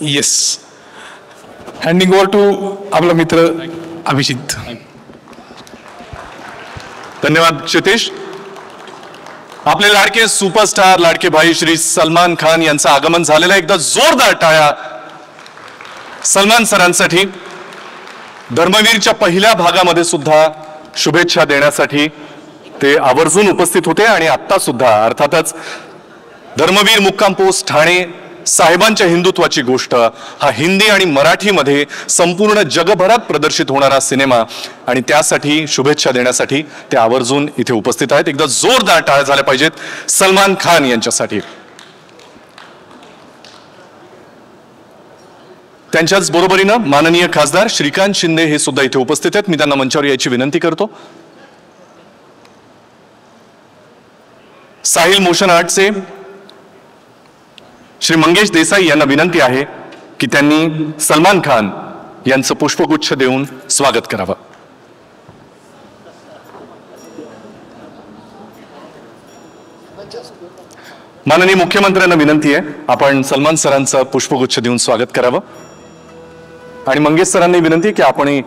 Yes, handing over to आपला मित्र अभिजित. धन्यवाद क्षितेश. आपले लाडके सुपरस्टार लाडके भाई श्री सलमान खान यांचं आगमन झालेलं आहे. एकदा जोरदार टाळ्या सलमान सरांसाठी. धर्मवीरच्या पहिल्या भागामध्ये सुद्धा शुभेच्छा देण्यासाठी ते आवर्जून उपस्थित होते आणि आता सुद्धा अर्थातच धर्मवीर मुक्काम पोस्ट ठाणे साहेबांच्या हिंदुत्वाची गोष्ट हा हिंदी आणि मराठीमध्ये संपूर्ण जगभरात प्रदर्शित होणारा सिनेमा आणि त्यासाठी शुभेच्छा देण्यासाठी ते आवर्जून इथे उपस्थित आहेत. एकदा जोरदार टाळ्या झाल्या पाहिजेत सलमान खान यांच्यासाठी. त्यांच्याच बरोबरीनं माननीय खासदार श्रीकांत शिंदे हे सुद्धा इथे उपस्थित आहेत. मी त्यांना मंचावर यायची विनंती करतो. साहिल मोशन आर्टचे श्री मंगेश देसाई यांना विनंती आहे की त्यांनी सलमान खान यांचं पुष्पगुच्छ देऊन स्वागत करावं. माननीय मुख्यमंत्र्यांना विनंती आहे आपण सलमान सरांचं पुष्पगुच्छ देऊन स्वागत करावं आणि मंगेश सरांनी विनंती की आपण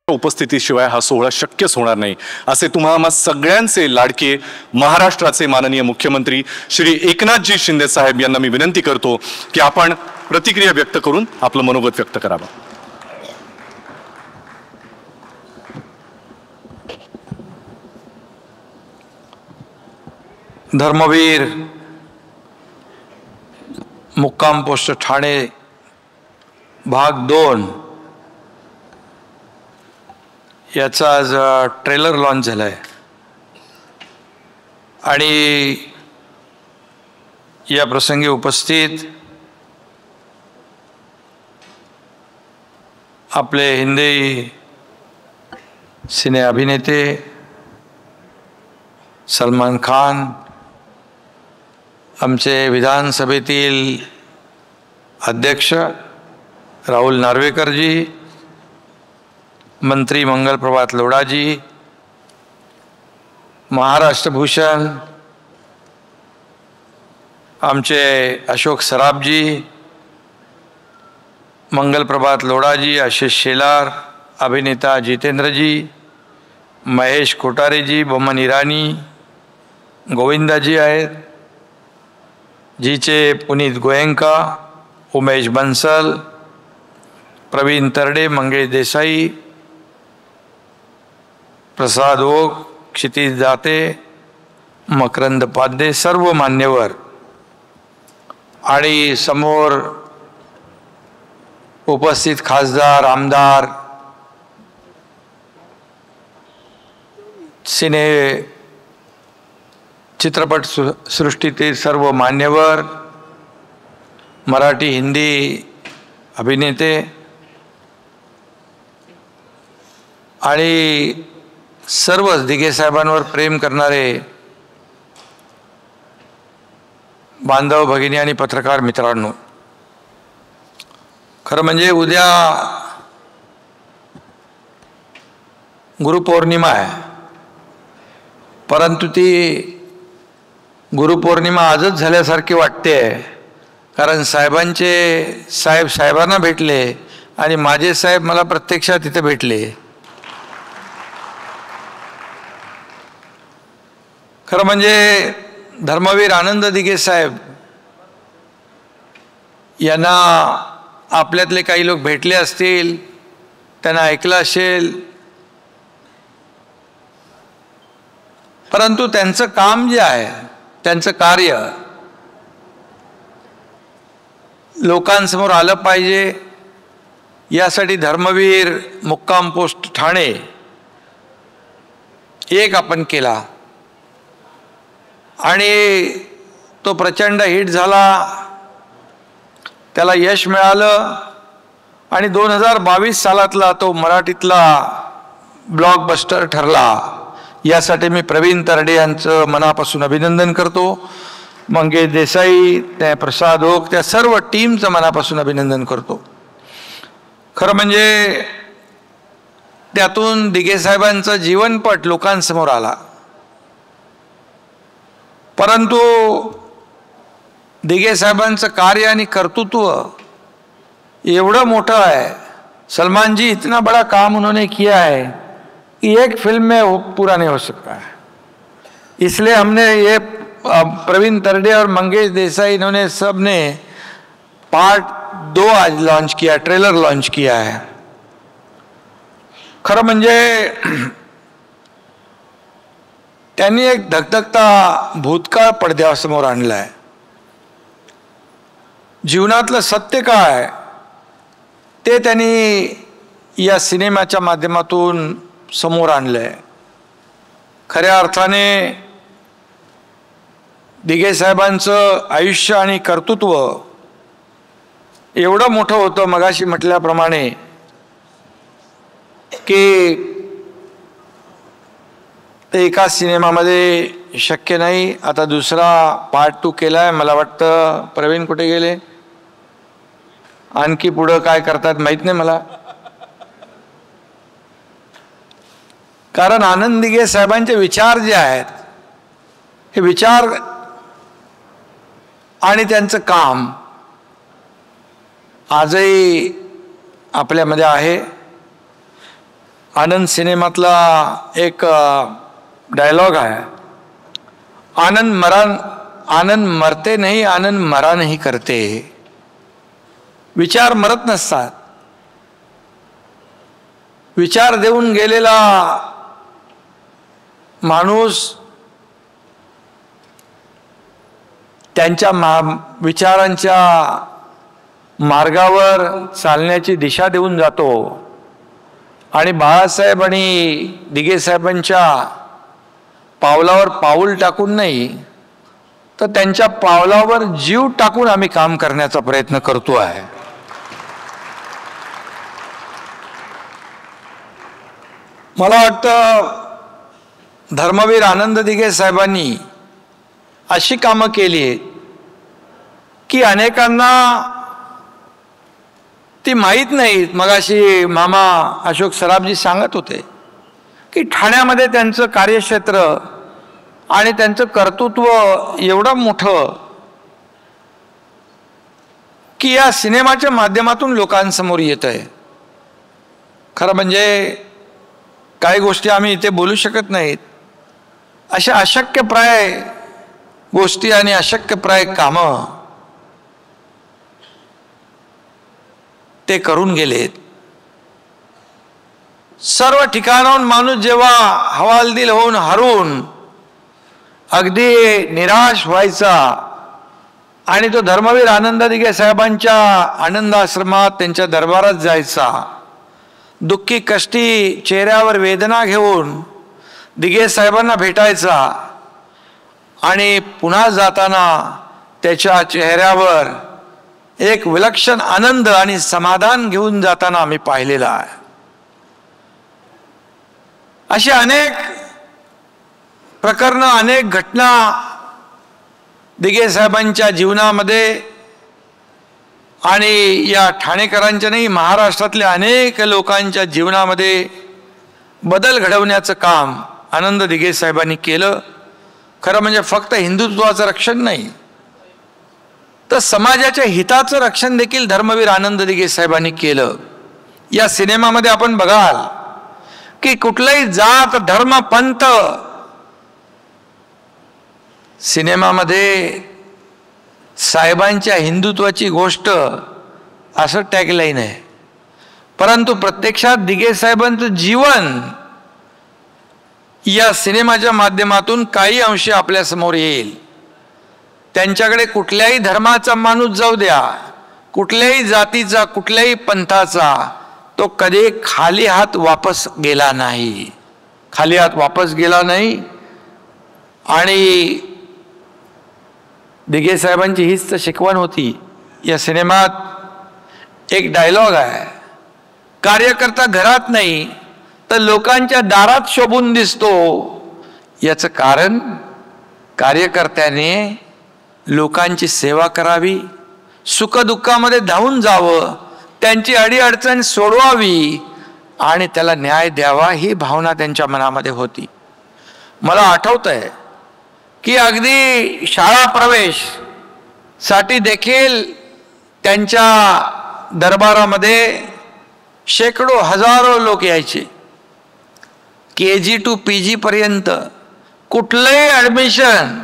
उपस्थितीशिवाय हा सोहळा शक्यच होणार नाही असे तुम्हा सगळ्यांचे लाडके महाराष्ट्राचे माननीय मुख्यमंत्री श्री एकनाथजी शिंदे साहेब यांना मी विनंती करतो की आपण प्रतिक्रिया व्यक्त करून आपलं मनोगत व्यक्त करावं. धर्मवीर मुक्काम पोस्ट ठाणे भाग 2 याचा आज ट्रेलर लॉन्च झाला आहे आणि या प्रसंगी उपस्थित आपले हिंदी सिने अभिनेते सलमान खान, आमचे विधानसभेतील अध्यक्ष राहुल नार्वेकरजी, मंत्री मंगलप्रभात लोढाजी, महाराष्ट्र भूषण आमचे अशोक सराफजी, मंगलप्रभात लोढाजी, आशिष शेलार, अभिनेता जितेंद्रजी, महेश कोठारेजी, बमन इराणी, गोविंदाजी आहेत, जीचे पुनीत गोयंका, उमेश बन्सल, प्रवीण तरडे, मंगेश देसाई, प्रसाद ओक, क्षितिज दाते, मकरंद पाध्ये, सर्व मान्यवर आणि समोर उपस्थित खासदार, आमदार, सिने चित्रपट सृष्टीतील सर्व मान्यवर, मराठी हिंदी अभिनेते आणि सर्वच दिघे साहेबांवर प्रेम करणारे बांधव भगिनी आणि पत्रकार मित्रांनो, खरं म्हणजे उद्या गुरुपौर्णिमा आहे, परंतु ती गुरुपौर्णिमा आजच झाल्यासारखी वाटते, कारण साहेबांना भेटले आणि माझे साहेब मला प्रत्यक्षात तिथे भेटले. खरं म्हणजे धर्मवीर आनंद दिघे साहेब यांना आपल्यातले काही लोक भेटले असतील, त्यांना ऐकलं असेल, परंतु त्यांचं काम जे आहे, त्यांचं कार्य लोकांसमोर आलं पाहिजे यासाठी धर्मवीर मुक्काम पोस्ट ठाणे एक आपण केला आणि तो प्रचंड हिट झाला, त्याला यश मिळालं आणि 2022 सालातला तो मराठीतला ब्लॉकबस्टर ठरला. यासाठी मी प्रवीण तरडे यांचं मनापासून अभिनंदन करतो, मंगेश देसाई, त्या प्रसाद ओक, त्या सर्व टीमचं मनापासून अभिनंदन करतो. खरं म्हणजे त्यातून दिघे साहेबांचा जीवनपट लोकांसमोर आला, परंतु दिघे साहेबांचं कार्य आणि कर्तृत्व एवढं मोठं है। सलमान जी इतना बड़ा काम उन्होंने किया है कि एक फिल्म में वो पूरा नहीं हो सकता है। इसलिए हमने ये प्रवीण तरडे और मंगेश देसाई इन्होंने सब ने पार्ट 2 आज लॉन्च किया, ट्रेलर लॉन्च किया है। खरं म्हणजे त्यांनी एक धगधगता भूतकाळ पडद्यासमोर आणलाय। जीवनातलं सत्य काय ते त्यांनी या सिनेमाच्या माध्यमातून समोर आणलंय। खऱ्या अर्थाने दिघे साहेबांचं आयुष्य आणि कर्तृत्व एवढं मोठं होतं, मगाशी म्हटल्याप्रमाणे की ते एका सिनेमामध्ये शक्य नाही। आता दुसरा पार्ट 2 केलाय, मला वाटतं प्रवीण कुठे गेले, आणखी पुढे काय करतात माहित नाही मला। कारण आनंद दिघे साहेबांचे विचार जे आहेत हे विचार आणि त्यांचं काम आजही आपल्यामध्ये आहे। आनंद सिनेमातला एक डायलॉग आहे, आनंद मरते नहीं, आनंद मरा नहीं करते। विचार मरत नसतात, विचार देऊन गेलेला माणूस त्यांच्या विचारांच्या मार्गावर चालण्याची दिशा देऊन जातो। आणि बाळासाहेब आणि दिघे साहेबांच्या पावलावर पाऊल टाकून नाही तर त्यांच्या पावलावर जीव टाकून आम्ही काम करण्याचा प्रयत्न करतो आहे। मला वाटतं धर्मवीर आनंद दिघे साहेबांनी अशी कामं केली आहेत की अनेकांना ती माहीत नाहीत. मगाशी मामा अशोक सराफजी सांगत होते की ठाण्यामध्ये त्यांचं कार्यक्षेत्र आणि त्यांचं कर्तृत्व एवढं मोठं की या सिनेमाच्या माध्यमातून लोकांसमोर येत आहे. खरं म्हणजे काही गोष्टी आम्ही इथे बोलू शकत नाहीत. अशा अशक्यप्राय गोष्टी आणि अशक्यप्राय कामं ते करून गेलेत. सर्व ठिकाणाहून माणूस जेव्हा हवालदिल होऊन हरून अगदी निराश व्हायचा आणि तो धर्मवीर आनंद दिघे साहेबांच्या आनंद आश्रमात त्यांच्या दरबारात जायचा. दुःखी कष्टी चेहऱ्यावर वेदना घेऊन दिघे साहेबांना भेटायचा आणि पुन्हा जाताना त्याच्या चेहऱ्यावर एक विलक्षण आनंद आणि समाधान घेऊन जाताना आम्ही पाहिलेला आहे. अशी अनेक प्रकरणं, अनेक घटना दिघे साहेबांच्या जीवनामध्ये आणि या ठाणेकरांच्या नाही, महाराष्ट्रातल्या अनेक लोकांच्या जीवनामध्ये बदल घडवण्याचं काम आनंद दिघे साहेबांनी केलं. खरं म्हणजे फक्त हिंदुत्वाचं रक्षण नाही तर समाजाच्या हिताचं रक्षण देखील धर्मवीर आनंद दिघे साहेबांनी केलं. या सिनेमामध्ये आपण बघाल की कुठलाही जात धर्म पंथ सिनेमामध्ये साहेबांच्या हिंदुत्वाची गोष्ट असं टॅगलाईन आहे, परंतु प्रत्यक्षात दिघे साहेबांचं जीवन या सिनेमाच्या माध्यमातून काही अंशी आपल्या समोर येईल. त्यांच्याकडे कुठल्याही धर्माचा माणूस जाऊ द्या, कुठल्याही जातीचा, कुठल्याही पंथाचा, तो कधी खाली हात वापस गेला नाही. खाली हात वापस गेला नाही. आणि दिघे साहेबांची हीच तर शिकवण होती. या सिनेमात एक डायलॉग आहे, कार्यकर्ता घरात नाही तर लोकांच्या दारात शोभून दिसतो. याचं कारण कार्यकर्त्याने लोकांची सेवा करावी, सुखदुःखामध्ये धावून जावं, त्यांची अडीअडचण सोडवावी आणि त्याला न्याय द्यावा, ही भावना त्यांच्या मनामध्ये होती. मला आठवतंय की अगदी शाळा प्रवेश साठी देखील त्यांच्या दरबारामध्ये शेकडो हजारो लोक यायचे. KG to PG पर्यंत कुठलंही ॲडमिशन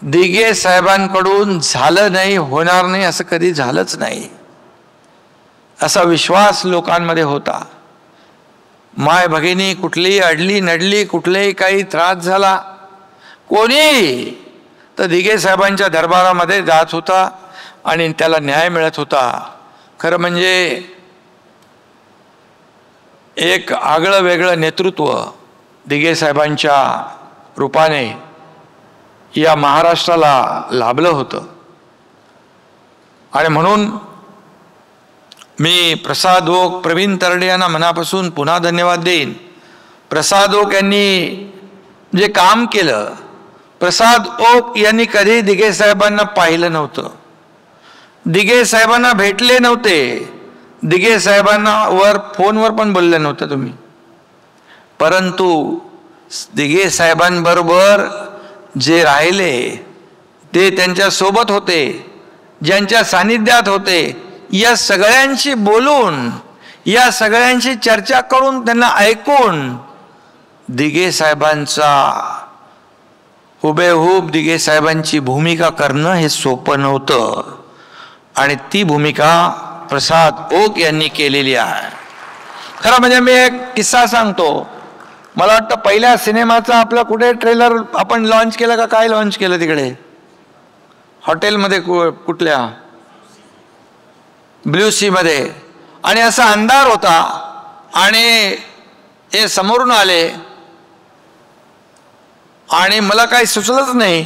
दिघे साहेबांकडून झालं नाही, होणार नाही, असं कधी झालंच नाही, असा विश्वास लोकांमध्ये होता. माय भगिनी कुठलीही अडली नडली, कुठलेही काही त्रास झाला, कोणी तर दिघे साहेबांच्या दरबारामध्ये जात होता आणि त्याला न्याय मिळत होता. खरं म्हणजे एक आगळं वेगळं नेतृत्व दिघे साहेबांच्या रूपाने या महाराष्ट्राला लाभलं होतं. आणि म्हणून मी प्रसाद ओक, प्रवीण तरडे यांना मनापासून पुन्हा धन्यवाद देईन. प्रसाद ओक यांनी जे काम केलं, प्रसाद ओक यांनी कधी दिघे साहेबांना पाहिलं नव्हतं, दिघे साहेबांना भेटले नव्हते, दिघे साहेबांना फोनवर पण बोलले नव्हतं तुम्ही, परंतु दिघे साहेबांबरोबर जे राहिले ते त्यांच्या सोबत होते, ज्यांच्या सानिध्यात होते, या सगळ्यांशी बोलून, या सगळ्यांशी चर्चा करून, त्यांना ऐकून दिघे साहेबांचा हुबेहूब दिघे साहेबांची भूमिका करणं हे सोपं नव्हतं. आणि ती भूमिका प्रसाद ओक यांनी केलेली आहे. खरं म्हणजे मी एक किस्सा सांगतो. मला वाटतं पहिल्या सिनेमाचा आपला कुठे ट्रेलर आपण लॉन्च केलं का, काय लॉन्च केलं तिकडे हॉटेलमध्ये, कुठल्या ब्ल्यू सी मध्ये, आणि असा अंधार होता आणि हे समोरून आले आणि मला काही सुचलंच नाही.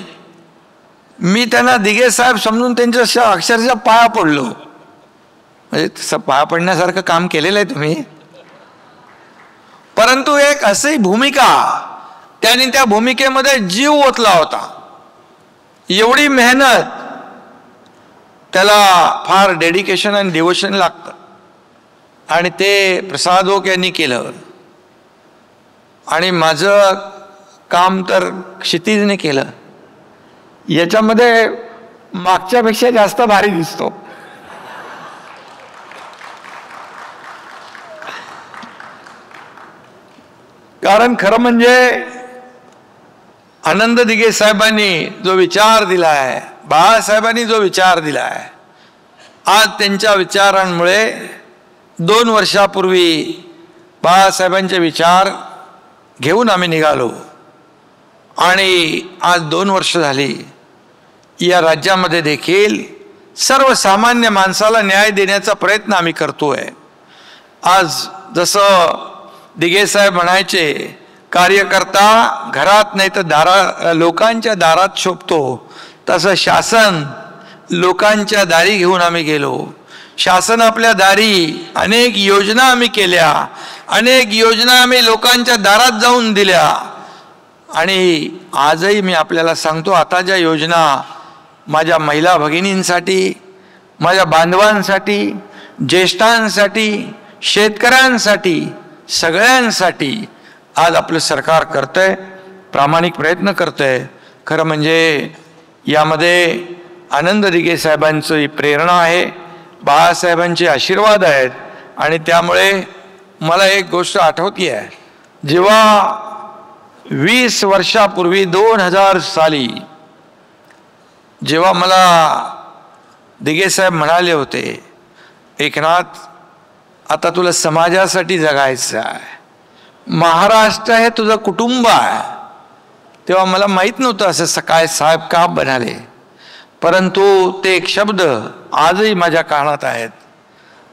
मी त्यांना दिघे साहेब समजून त्यांच्या अक्षरशः पाया पडलो. म्हणजे तसं पाया पडण्यासारखं काम केलेलं आहे तुम्ही, परंतु एक अशी भूमिका, त्यांनी त्या भूमिकेमध्ये जीव ओतला होता. एवढी मेहनत, त्याला फार डेडिकेशन आणि डिवोशन लागतं आणि ते प्रसाद ओक यांनी केलं. आणि माझं काम तर क्षितिजने केलं. याच्यामध्ये मागच्यापेक्षा जास्त भारी दिसतो. कारण खरं म्हणजे आनंद दिघे साहेबांनी जो विचार दिला आहे, बाळासाहेबांनी जो विचार दिला आहे, आज त्यांच्या विचारांमुळे 2 वर्षापूर्वी बाळासाहेबांचे विचार घेऊन आम्ही निघालो आणि आज 2 वर्ष झाली. या राज्यामध्ये देखील सर्वसामान्य माणसाला न्याय देण्याचा प्रयत्न आम्ही करतोय. आज जसं दिघे साहेब म्हणायचे, कार्यकर्ता घरात नाही तर लोकांच्या दारात शोभतो, तसं शासन लोकांच्या दारी घेऊन आम्ही गेलो. शासन आपल्या दारी अनेक योजना आम्ही केल्या, अनेक योजना आम्ही लोकांच्या दारात जाऊन दिल्या. आणि आजही मी आपल्याला सांगतो, आता ज्या योजना माझ्या महिला भगिनींसाठी, माझ्या बांधवांसाठी, ज्येष्ठांसाठी, शेतकऱ्यांसाठी, सगळ्यांसाठी आज आपलं सरकार करतंय, प्रामाणिक प्रयत्न करतंय. खरं म्हणजे यामध्ये आनंद दिघे साहेबांची प्रेरणा आहे, बाळासाहेबांचे आशीर्वाद आहेत. आणि त्यामुळे मला एक गोष्ट आठवती आहे, जेव्हा 20 वर्षापूर्वी 2000 साली जेव्हा मला दिघे साहेब म्हणाले होते, एकनाथ आता तुला समाजासाठी जगायचं आहे, महाराष्ट्र हे तुझं कुटुंब आहे, तेव्हा मला माहीत नव्हतं असं काय साहेब का म्हणाले. परंतु ते एक शब्द आजही माझ्या कानात आहेत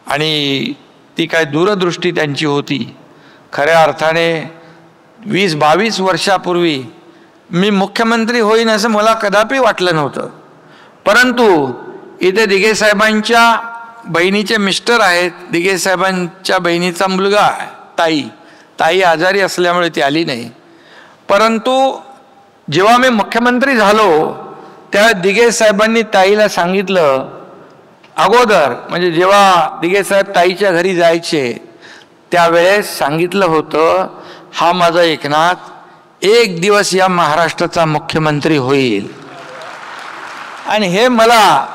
आणि ती काय दूरदृष्टी त्यांची होती. खऱ्या अर्थाने 20-22 वर्षापूर्वी मी मुख्यमंत्री होईन असं मला कदापि वाटलं नव्हतं. परंतु इथे दिघे साहेबांच्या बहिणीचे मिस्टर आहेत, दिघे साहेबांच्या बहिणीचा मुलगा आहे, ताई आजारी असल्यामुळे ती आली नाही. परंतु जेव्हा मी मुख्यमंत्री झालो त्या दिघे साहेबांनी ताईला सांगितलं, अगोदर म्हणजे जेव्हा दिघे साहेब ताईच्या घरी जायचे त्यावेळेस सांगितलं होतं, हा माझा एकनाथ एक दिवस या महाराष्ट्राचा मुख्यमंत्री होईल. आणि हे मला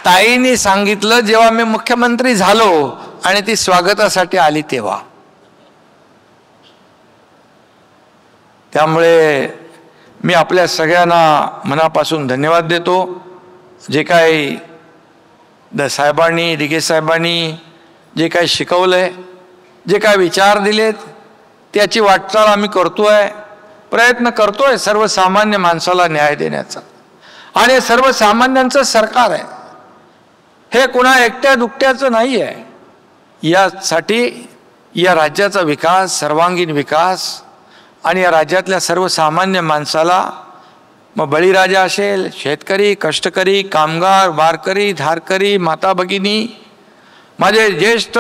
ताईंनी सांगितलं जेव्हा मी मुख्यमंत्री झालो आणि ती स्वागतासाठी आली तेव्हा. त्यामुळे मी आपल्या सगळ्यांना मनापासून धन्यवाद देतो. जे काही साहेबांनी, दिघे साहेबांनी जे काही शिकवलंय, जे काय विचार दिलेत, त्याची वाटचाल आम्ही करतोय, प्रयत्न करतोय सर्वसामान्य माणसाला न्याय देण्याचा. आणि सर्वसामान्यांचं सरकार आहे, हे कुणा एकट्या दुकट्याचं नाही आहे. यासाठी या राज्याचा विकास, सर्वांगीण विकास आणि या राज्यातल्या सर्वसामान्य माणसाला, मग बळीराजा असेल, शेतकरी, कष्टकरी, कामगार, वारकरी, धारकरी, माता भगिनी, माझे ज्येष्ठ,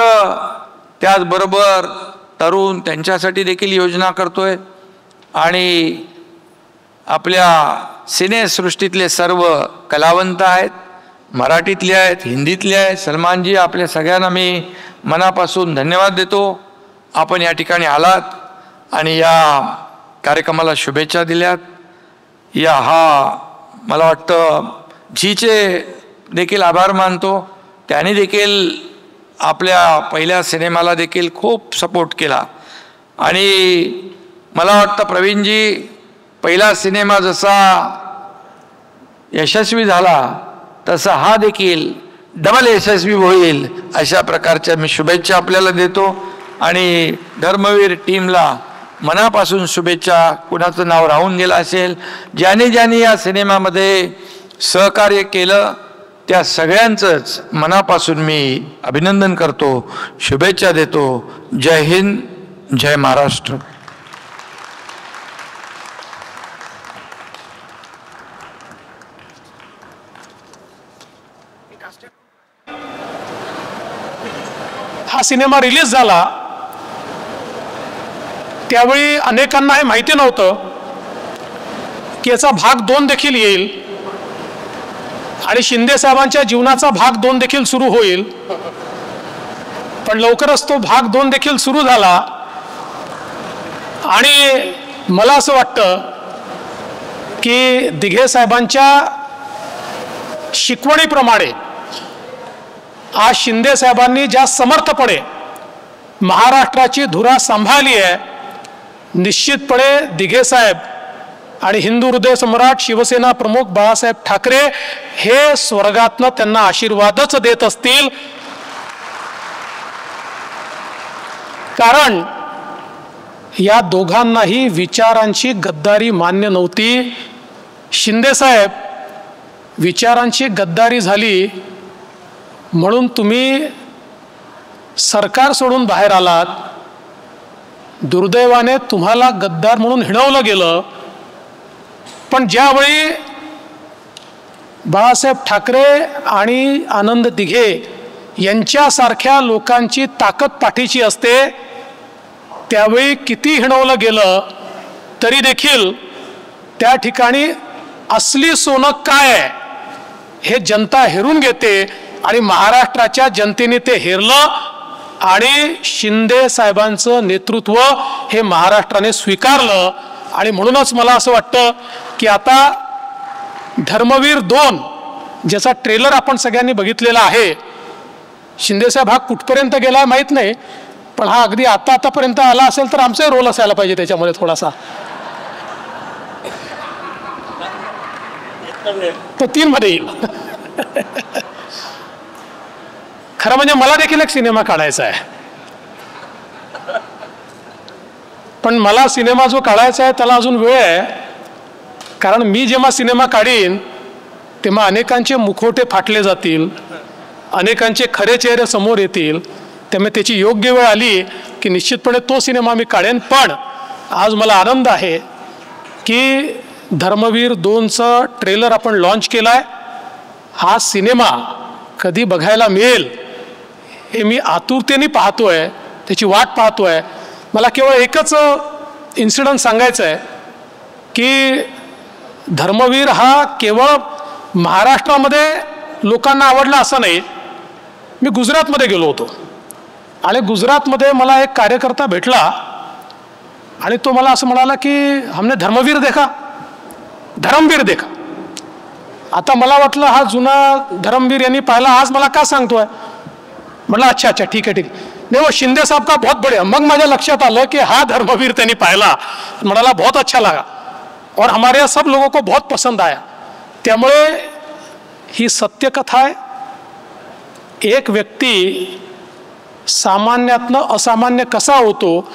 त्याचबरोबर तरुण, त्यांच्यासाठी देखील योजना करतोय. आणि आपल्या सिनेसृष्टीतले सर्व कलावंत आहेत, मराठीतले आहेत, हिंदीतले आहेत. सलमानजी, आपल्या सगळ्यांना मी मनापासून धन्यवाद देतो. आपण या ठिकाणी आलात आणि या कार्यक्रमाला शुभेच्छा दिल्यात. हा मला वाटतं झीचे देखील आभार मानतो. त्याने देखील आपल्या पहिल्या सिनेमाला देखील खूप सपोर्ट केला. आणि मला वाटतं प्रवीणजी, पहिला सिनेमा जसा यशस्वी झाला तसा हा देखील डबल यशस्वी होईल, अशा प्रकारच्या मी शुभेच्छा आपल्याला देतो. आणि धर्मवीर टीमला मनापासून शुभेच्छा. कुणाचं नाव राहून गेलं असेल, ज्याने ज्याने या सिनेमामध्ये सहकार्य केलं त्या सगळ्यांचंच मनापासून मी अभिनंदन करतो, शुभेच्छा देतो. जय हिंद, जय महाराष्ट्र. हा सिनेमा रिलीज झाला त्यावेळी अनेकांना हे माहिती नव्हतं की याचा भाग 2 देखील येईल आणि शिंदे साहेबांच्या जीवनाचा भाग 2 देखील सुरू होईल. पण लवकरच तो भाग 2 देखील सुरू झाला आणि मला असं वाटतं की दिघे साहेबांच्या शिकवणीप्रमाणे आज शिंदे साहेबांनी ज्या समर्थपणे महाराष्ट्राची धुरा सांभाळली आहे, निश्चितपणे दिघे साहेब आणि हिंदू हृदय सम्राट शिवसेना प्रमुख बाळासाहेब ठाकरे हे स्वर्गातनं त्यांना आशीर्वादच देत असतील. कारण या दोघांनाही विचारांची गद्दारी मान्य नव्हती. शिंदे साहेब विचारांची गद्दारी झाली म्हणून तुम्ही सरकार सोडून बाहेर आलात. दुर्दैवाने तुम्हाला गद्दार म्हणून हिणवलं गेलं. पण ज्यावेळी बाळासाहेब ठाकरे आणि आनंद दिघे यांच्यासारख्या लोकांची ताकद पाठीची असते त्यावेळी किती हिणवलं गेलं तरी देखील त्या ठिकाणी असली सोनं काय आहे हे जनता हेरून घेते आणि महाराष्ट्राच्या जनतेने ते हेरलं आणि शिंदे साहेबांचं नेतृत्व हे महाराष्ट्राने स्वीकारलं. आणि म्हणूनच मला असं वाटतं की आता धर्मवीर 2 ज्याचा ट्रेलर आपण सगळ्यांनी बघितलेला आहे, शिंदे साहेब हा कुठपर्यंत गेला माहीत नाही, पण हा अगदी आतापर्यंत आला असेल तर आमचाही रोल असायला पाहिजे त्याच्यामध्ये थोडासा. तो 3 मध्ये येईल. खरं म्हणजे मला देखील एक सिनेमा काढायचा आहे, पण मला सिनेमा जो काढायचा आहे त्याला अजून वेळ आहे. कारण मी जेव्हा सिनेमा काढीन तेव्हा अनेकांचे मुखवटे फाटले जातील, अनेकांचे खरे चेहरे समोर येतील. त्यामुळे त्याची योग्य वेळ आली की निश्चितपणे तो सिनेमा मी काढेन. पण आज मला आनंद आहे की धर्मवीर 2चं ट्रेलर आपण लॉन्च केला आहे. हा सिनेमा कधी बघायला मिळेल हे मी आतुरतेने पाहतोय, त्याची वाट पाहतोय. मला केवळ एकच इन्सिडंट सांगायचं आहे की धर्मवीर हा केवळ महाराष्ट्रामध्ये लोकांना आवडला असं नाही. मी गुजरातमध्ये गेलो होतो आणि गुजरातमध्ये मला एक कार्यकर्ता भेटला आणि तो मला असं म्हणाला की हमने धर्मवीर देखा, धर्मवीर देखा. आता मला वाटलं हा जुना धर्मवीर यांनी पाहिला, आज मला का सांगतोय. म्हटलं अच्छा अच्छा ठीक है नहीं वो शिंदे साहब का बहुत बढ़िया. मग माझ्या लक्षात आलं की हा धर्मवीर त्यांनी पाहिला, म्हणाला बहुत अच्छा लगा और हमारे सब लोगों को बहुत पसंद आया. त्यामुळे ही सत्य कथा आहे. एक व्यक्ती सामान्यातनं असामान्य कसा होतो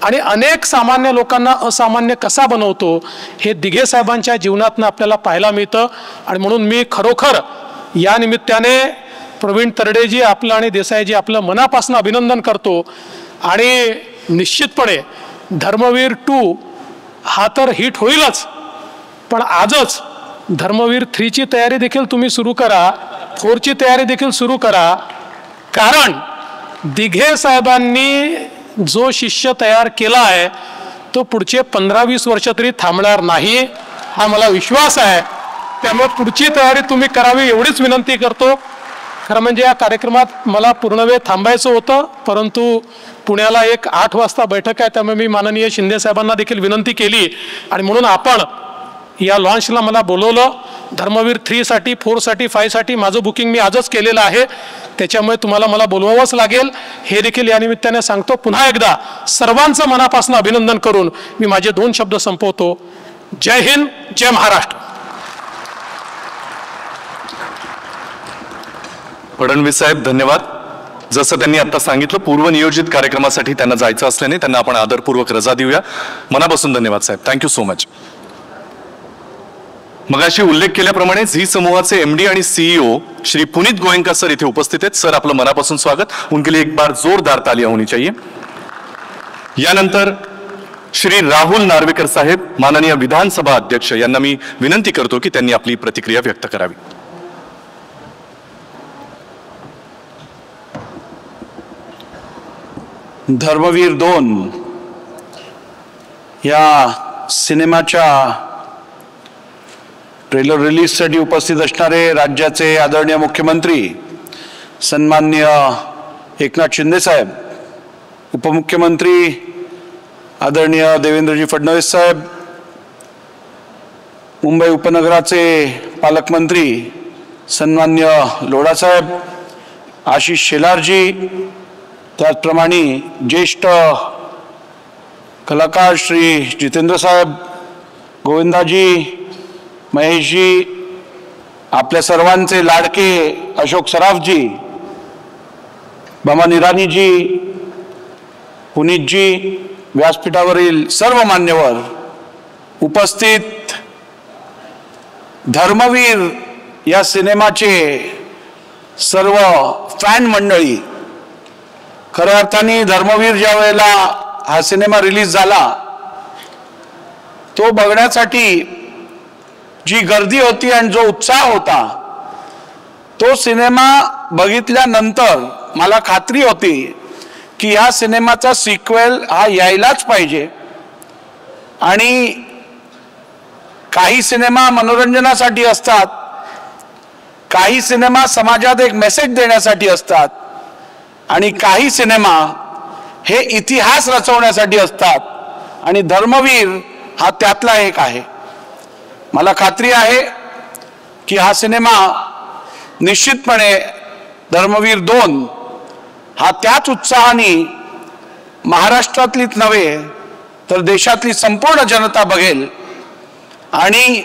आणि अनेक सामान्य लोकांना असामान्य कसा बनवतो हे दिघे साहेबांच्या जीवनातनं आपल्याला पाहायला मिळतं. आणि म्हणून मी खरोखर या निमित्ताने प्रवीण तरडेजी आपलं आणि देसाईजी आपलं मनापासून अभिनंदन करतो. आणि निश्चितपणे धर्मवीर 2 हा तर हिट होईलच, पण आजच धर्मवीर 3ची तयारी देखील तुम्ही सुरू करा, 4ची तयारी देखील सुरू करा. कारण दिघे साहेबांनी जो शिष्य तयार केला आहे तो पुढचे 15-20 वर्ष तरी थांबणार नाही, हा मला विश्वास आहे. त्यामुळे पुढची तयारी तुम्ही करावी एवढीच विनंती करतो. खरं म्हणजे या कार्यक्रमात मला पूर्ण वेळ थांबायचं होतं, परंतु पुण्याला एक 8 वाजता बैठक आहे, त्यामुळे मी माननीय शिंदे साहेबांना देखील विनंती केली आणि म्हणून आपण या लॉन्चला मला बोलवलं. धर्मवीर 3साठी 4साठी 5साठी माझं बुकिंग मी आजच केलेलं आहे, त्याच्यामुळे तुम्हाला मला बोलवावंच लागेल हे देखील या निमित्ताने सांगतो. पुन्हा एकदा सर्वांचं मनापासून अभिनंदन करून मी माझे 2 शब्द संपवतो. जय हिंद, जय महाराष्ट्र. फडणवीस साहेब धन्यवाद. जसं त्यांनी आता सांगितलं पूर्वनियोजित कार्यक्रमासाठी त्यांना जायचं असल्याने त्यांना आपण आदरपूर्वक रजा देऊया. मनापासून धन्यवाद साहेब, थँक्यू सो मच. मगाशी उल्लेख केल्याप्रमाणे झी समूहाचे MD आणि CEO श्री पुनीत गोयंका सर इथे उपस्थित आहेत. सर आपलं मनापासून स्वागत. उनके लिए एक बार जोरदार तालियां होनी चाहिए. यानंतर श्री राहुल नार्वेकर साहेब माननीय विधानसभा अध्यक्ष यांना मी विनंती करतो की त्यांनी आपली प्रतिक्रिया व्यक्त करावी. धर्मवीर 2 या सिनेमाच्या ट्रेलर रिलीजसाठी उपस्थित असणारे राज्याचे आदरणीय मुख्यमंत्री सन्माननीय एकनाथ शिंदे साहेब, उपमुख्यमंत्री आदरणीय देवेंद्रजी फडणवीस साहेब, मुंबई उपनगराचे पालकमंत्री सन्माननीय लोढा साहेब, आशिष शेलारजी, त्याचप्रमाणे ज्येष्ठ कलाकार श्री जितेंद्र साहेब, गोविंदाजी, महेशजी, आपल्या सर्वांचे लाडके अशोक सराफजी, बमान इराणीजी, पुनीतजी, व्यासपीठावरील सर्व मान्यवर, उपस्थित धर्मवीर या सिनेमाचे सर्व फॅन मंडळी, खऱ्या अर्थाने धर्मवीर ज्या वेळेला हा सिनेमा रिलीज झाला तो बघण्यासाठी जी गर्दी होती आणि जो उत्साह होता, तो सिनेमा बघितल्यानंतर मला खात्री होती की या सिनेमाचा सिक्वेल हा यायलाच पाहिजे. आणि काही सिनेमा मनोरंजनासाठी असतात, काही सिनेमा समाजात एक मेसेज देण्यासाठी असतात आणि काही सिनेमा हे इतिहास रचवण्यासाठी असतात आणि धर्मवीर हा त्यातला एक आहे. मला खात्री आहे की हा सिनेमा निश्चितपणे धर्मवीर 2 हा त्याच उत्साहाने महाराष्ट्रातलीच नव्हे तर देशातली संपूर्ण जनता बघेल आणि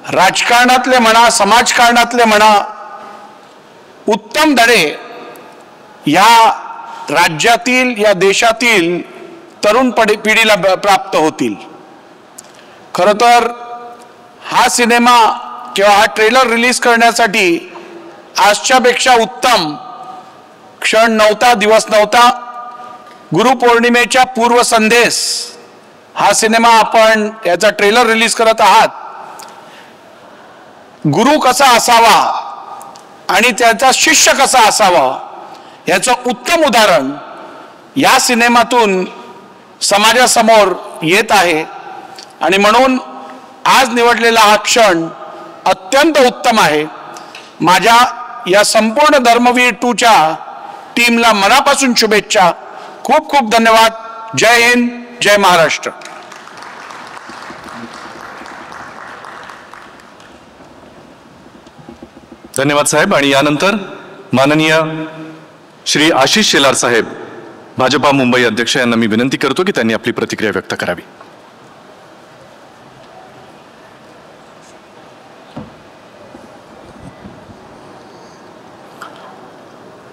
राजकारणातले म्हणा, समाजकारणातले म्हणा, उत्तम धडे या राज्यातील, या देशातील तरुण पिढीला प्राप्त होतील. खरं तर हा सिनेमा किंवा हा ट्रेलर रिलीज करण्यासाठी आजच्यापेक्षा उत्तम क्षण नव्हता, दिवस नव्हता. गुरुपौर्णिमेच्या पूर्वसंध्येस हा सिनेमा आपण याचा ट्रेलर रिलीज करत आहात. गुरु कसा असावा आणि त्याचा शिष्य कसा असावा याचं उत्तम उदाहरण या सिनेमातून समाजासमोर येत आहे आणि म्हणून आज निवडलेला हा क्षण अत्यंत उत्तम आहे. माझ्या या संपूर्ण धर्मवीर 2च्या टीमला मनापासून शुभेच्छा. खूप खूप धन्यवाद. जय हिंद, जय महाराष्ट्र. धन्यवाद साहेब. आणि यानंतर माननीय श्री आशिष शेलार साहेब, भाजपा मुंबई अध्यक्ष, यांना मी विनंती करतो की त्यांनी आपली प्रतिक्रिया व्यक्त करावी.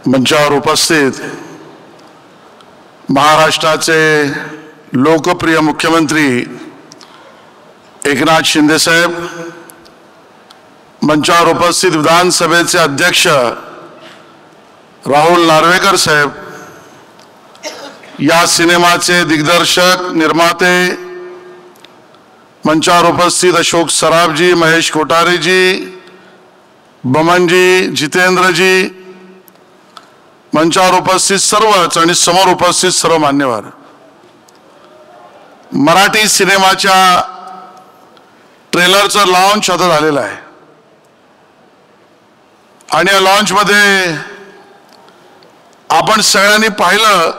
मंचावर उपस्थित महाराष्ट्राचे लोकप्रिय मुख्यमंत्री एकनाथ शिंदे साहेब, मंचावर उपस्थित विधानसभेचे अध्यक्ष राहुल नार्वेकर साहेब, या सिनेमाचे दिग्दर्शक, निर्माते, मंचावर उपस्थित अशोक सराफजी, महेश कोठारेजी, बमनजी, जितेंद्रजी, मंचावर उपस्थित सर्वच आणि समोर उपस्थित सर्व मान्यवर. मराठी सिनेमाच्या ट्रेलरचं लॉन्च आता झालेलं आहे आणि या लॉन्च मध्ये आपण सगळ्यांनी पाहिलं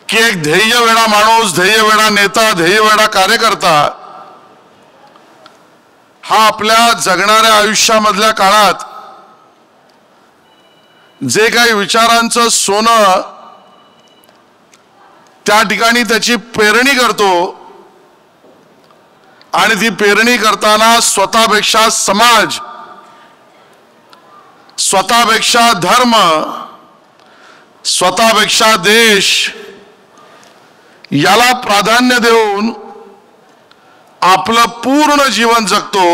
की एक ध्येयवेडा माणूस, ध्येयवेडा नेता, ध्येयवेडा कार्यकर्ता हा आपल्या जगणाऱ्या आयुष्यामधल्या काळात जे काही विचारांचं सोनं त्या ठिकाणी त्याची पेरणी करतो आणि ती पेरणी करताना स्वतःपेक्षा समाज, स्वतःपेक्षा धर्म, स्वतःपेक्षा देश याला प्राधान्य देऊन आपलं पूर्ण जीवन जगतो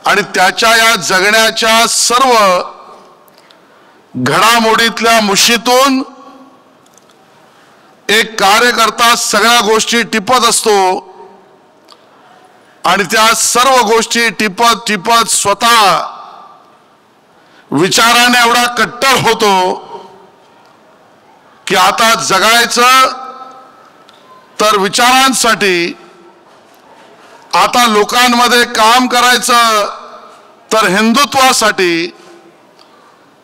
आणि त्याच्या या जगण्याच्या सर्व घडामोडीतल्या मुशीतून एक कार्यकर्ता सगळ्या गोष्टी टिपत असतो आणि त्या सर्व गोष्टी टिपत टिपत स्वतः विचाराने एवढा कट्टर होतो की आता जगायचं तर विचारांसाठी, आता लोकांमध्ये काम करायचं तर हिंदुत्वासाठी,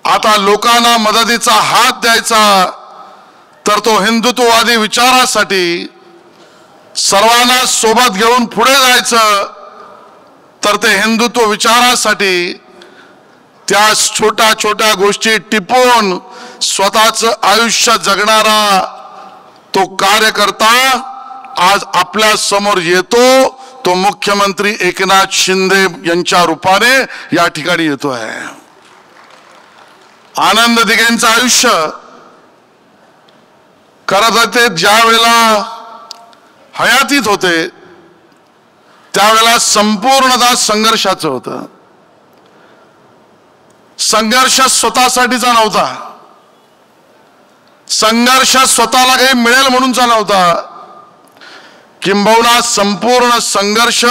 आता लोकांना मदतीचा हात द्यायचा तर तो हिंदुत्ववादी विचारासाठी, सर्वांना सोबत घेऊन पुढे जायचं तर ते हिंदुत्व विचारासाठी, त्या छोट्या छोट्या गोष्टी टिपून स्वतःचं आयुष्य जगणारा तो कार्यकर्ता आज आपल्या समोर येतो, तो मुख्यमंत्री एकनाथ शिंदे यांच्या रूपाने या ठिकाणी येतो आहे. आनंद दिघेंचं आयुष्य करत होते, ज्या वेळेला हयातीत होते त्यावेळेला संपूर्णतः संघर्षाचं होतं. संघर्ष स्वतःसाठीचा नव्हता, संघर्ष स्वतःला काही मिळेल म्हणूनचा नव्हता, किंबहुना संपूर्ण संघर्ष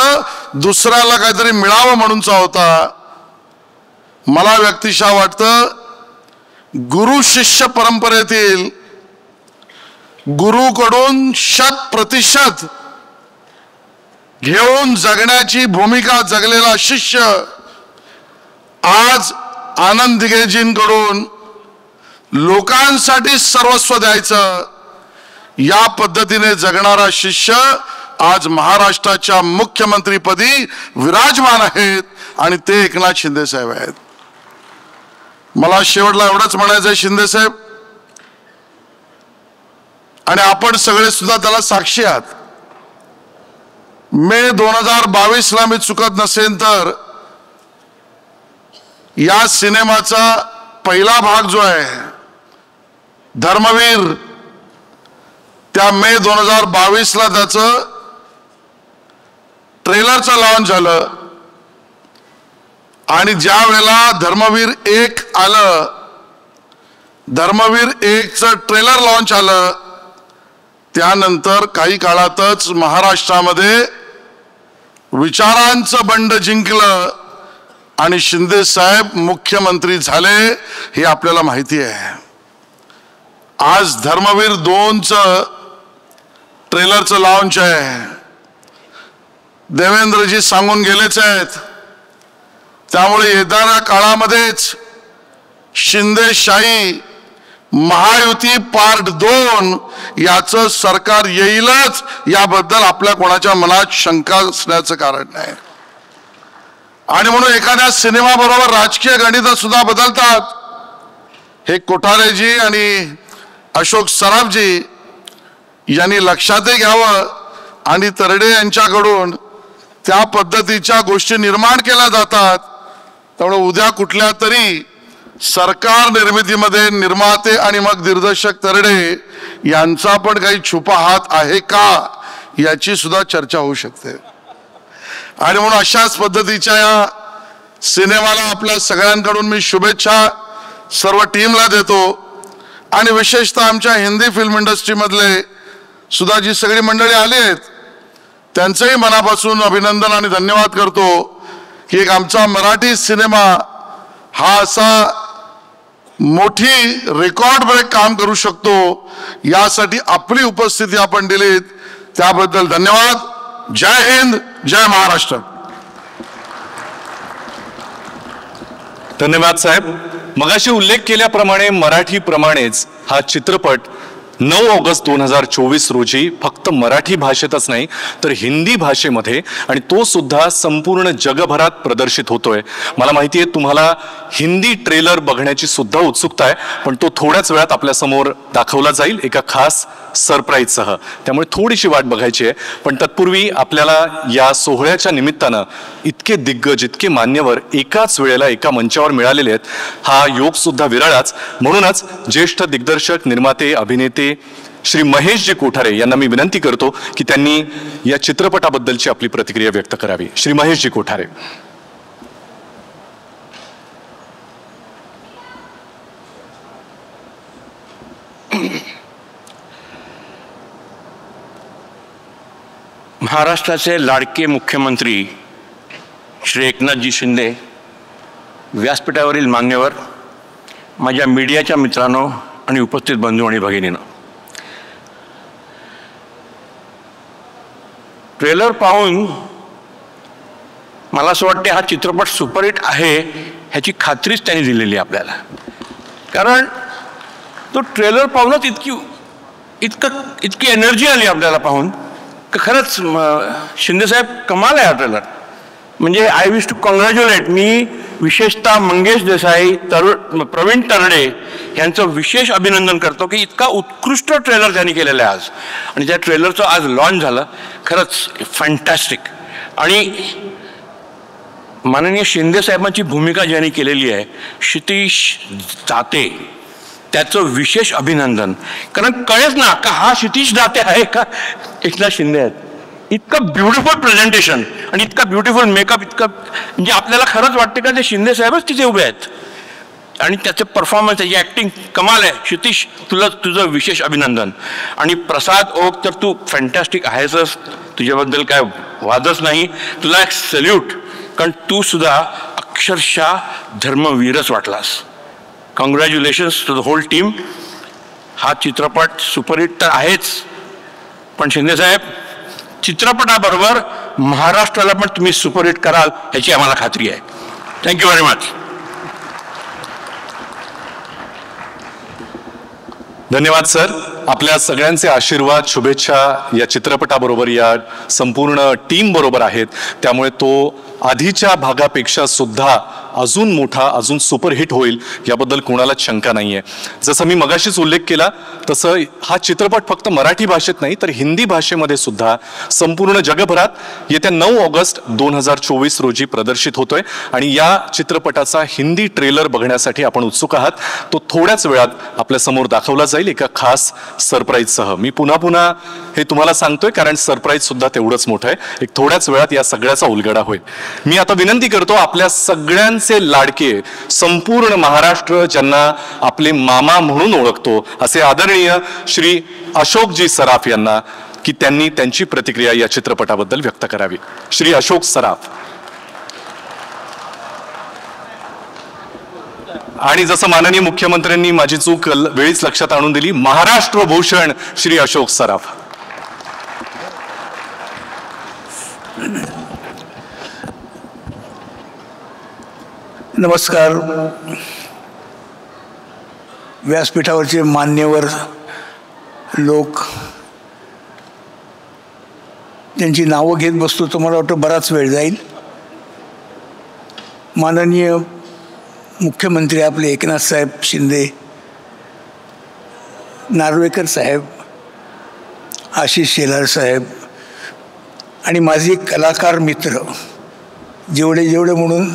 दुसऱ्याला काहीतरी मिळावं म्हणूनचा होता. मला व्यक्तिशः वाटतं गुरु शिष्य परंपरेतील गुरुकडून 100% घेऊन जगण्याची भूमिका जगलेला शिष्य आज आनंद दिघेजींकडून लोकांसाठी सर्वस्व द्यायचं या पद्धतीने जगणारा शिष्य आज महाराष्ट्राच्या मुख्यमंत्रीपदी विराजमान आहेत आणि ते एकनाथ शिंदे साहेब आहेत. मला शेवटला एवढंच म्हणायचं शिंदे साहेब, आणि आपण सगळे सुद्धा त्याला साक्षी आहात. मे 2022ला मी चुकत नसेन तर या सिनेमाचा पहिला भाग जो आहे धर्मवीर, त्या मे 2022ला त्याचं ट्रेलरचं लॉन्च झालं आणि ज्या वेळेला धर्मवीर 1 आलं, धर्मवीर 1चं ट्रेलर लॉन्च आलं, त्यानंतर काही काळातच महाराष्ट्रामध्ये विचारांचं बंड जिंकलं आणि शिंदे साहेब मुख्यमंत्री झाले हे आपल्याला माहिती आहे. आज धर्मवीर 2चं ट्रेलरचं लॉन्च आहे. देवेंद्रजी सांगून गेलेच आहेत, त्यामुळे येणाऱ्या काळामध्येच शिंदेशाही महायुती पार्ट 2 याचं सरकार येईलच, याबद्दल आपल्या कोणाच्या मनात शंका असण्याचं कारण नाही. आणि म्हणून एखाद्या सिनेमाबरोबर राजकीय गणितं सुद्धा बदलतात. हे कोठारेजी आणि अशोक सराफजी यांनी लक्षातही घ्यावं आणि तरडे यांच्याकडून त्या पद्धतीच्या गोष्टी निर्माण केल्या जातात. त्यामुळे उद्या कुठल्या तरी सरकार निर्मितीमध्ये निर्माते आणि मग दिग्दर्शक तरडे यांचा पण काही छुपा हात आहे का याची सुद्धा चर्चा होऊ शकते. आणि म्हणून अशाच पद्धतीच्या या सिनेमाला आपल्या सगळ्यांकडून मी शुभेच्छा सर्व टीमला देतो. आणि विशेषतः आमच्या हिंदी फिल्म इंडस्ट्रीमधले सुद्धा जी सगळी मंडळी आली आहेत त्यांचंही मनापासून अभिनंदन आणि धन्यवाद करतो की एक आमचा मराठी सिनेमा हा असा मोठी रेकॉर्ड ब्रेक काम करू शकतो, यासाठी आपली उपस्थिती आपण दिलीत त्याबद्दल धन्यवाद. जय हिंद, जय महाराष्ट्र. धन्यवाद साहेब. मगाशी उल्लेख केल्याप्रमाणे मराठीप्रमाणेच हा चित्रपट 9 ऑगस्ट 2024 रोजी फक्त मराठी भाषेतच नाही तर हिंदी भाषेमध्ये, आणि तो सुद्धा संपूर्ण जगभरात प्रदर्शित होतोय. मला माहिती आहे तुम्हाला हिंदी ट्रेलर बघण्याची सुद्धा उत्सुकता आहे, पण तो थोड्याच वेळात आपल्या समोर दाखवला जाईल एका खास सरप्राईजसह. त्यामुळे थोडीशी वाट बघायची आहे. पण तत्पूर्वी आपल्याला या सोहळ्याच्या निमित्तानं इतके दिग्गज, इतके मान्यवर एकाच वेळेला एका मंचावर मिळालेले आहेत, हा योग सुद्धा विरळाच. म्हणूनच ज्येष्ठ दिग्दर्शक, निर्माते, अभिनेते श्री महेशजी कोठारे यांना मी विनंती करतो की त्यांनी या चित्रपटाबद्दलची आपली प्रतिक्रिया व्यक्त करावी. श्री महेशजी कोठारे. महाराष्ट्राचे लाडके मुख्यमंत्री श्री एकनाथजी शिंदे, व्यासपीठावरील मान्यवर, माझ्या मीडियाच्या मित्रांनो आणि उपस्थित बंधू आणि भगिनींनो, ट्रेलर पाहून मला असं वाटते हा चित्रपट सुपरहिट आहे ह्याची खात्रीच त्यांनी दिलेली आहे आपल्याला. कारण तो ट्रेलर पाहूनच इतकी एनर्जी आली आपल्याला पाहून की खरंच शिंदेसाहेब कमाल आहे हा ट्रेलर. म्हणजे आय विश टू कॉंग्रॅच्युलेट. मी विशेषतः मंगेश देसाई, प्रवीण तरडे यांचं विशेष अभिनंदन करतो की इतका उत्कृष्ट ट्रेलर त्यांनी केलेला आहे आज. आणि त्या ट्रेलरचं आज लॉन्च झालं. खरंच फॅन्टॅस्टिक. आणि माननीय शिंदेसाहेबांची भूमिका ज्यांनी केलेली आहे क्षितिश दाते, त्याचं विशेष अभिनंदन. कारण कळेच ना का हा क्षितिश दाते आहे का एकनाथ शिंदे आहेत. इतकं ब्युटिफुल प्रेझेंटेशन आणि इतका ब्युटिफुल मेकअप, इतकं म्हणजे आपल्याला खरंच वाटते का ते शिंदे साहेबच तिथे उभे आहेत. आणि त्याचे परफॉर्मन्स, त्याची ॲक्टिंग कमाल आहे. क्षितिश, तुझं विशेष अभिनंदन. आणि प्रसाद ओक, तर तू फॅन्टॅस्टिक आहेसच, तुझ्याबद्दल काय वादच नाही. तुला एक सल्यूट, कारण तू सुद्धा अक्षरशः धर्मवीरच वाटलास. Congratulations to the whole team. हा चित्रपट सुपरहिट तर आहेच, पण शिंदेसाहेब चित्रपटाबरोबर महाराष्ट्राला पण तुम्ही सुपरहिट कराल ह्याची आम्हाला खात्री आहे. Thank you very much. धन्यवाद सर. आपल्या सगळ्यांचे आशीर्वाद, शुभेच्छा या चित्रपटाबरोबर, या संपूर्ण टीम बरोबर आहेत. त्यामुळे तो आधीच्या भागापेक्षा सुद्धा अजून मोठा, अजून सुपरहिट होईल याबद्दल कोणालाच शंका नाहीये. जसं मी मगाशीच उल्लेख केला तसं हा चित्रपट फक्त मराठी भाषेत नाही तर हिंदी भाषेमध्ये सुद्धा संपूर्ण जगभरात येत्या 9 ऑगस्ट 2024 रोजी प्रदर्शित होतोय. आणि या चित्रपटाचा हिंदी ट्रेलर बघण्यासाठी आपण उत्सुक आहात. तो थोड्याच वेळात आपल्या समोर दाखवला जाईल एका खास सरप्राईजसह. मी पुन्हा हे तुम्हाला सांगतोय कारण सरप्राईज सुद्धा तेवढंच मोठं आहे. एक थोड्याच वेळात या सगळ्याचा उलगडा होईल. मी आता विनंती करतो आपल्या सगळ्यांचे लाडके, संपूर्ण महाराष्ट्र ज्यांना आपले मामा म्हणून ओळखतो असे आदरणीय श्री अशोकजी सराफ यांना, की त्यांनी त्यांची प्रतिक्रिया या चित्रपटाबद्दल व्यक्त करावी. श्री अशोक सराफ. आणि जसं माननीय मुख्यमंत्र्यांनी माझी चूक वेळीच लक्षात आणून दिली, महाराष्ट्र भूषण श्री अशोक सराफ. नमस्कार. व्यासपीठावरचे मान्यवर लोक, त्यांची नावं घेत बसतो तर मला वाटतं बराच वेळ जाईल. माननीय मुख्यमंत्री आपले एकनाथ साहेब शिंदे, नार्वेकर साहेब, आशिष शेलार साहेब आणि माझे कलाकार मित्र, जेवढे म्हणून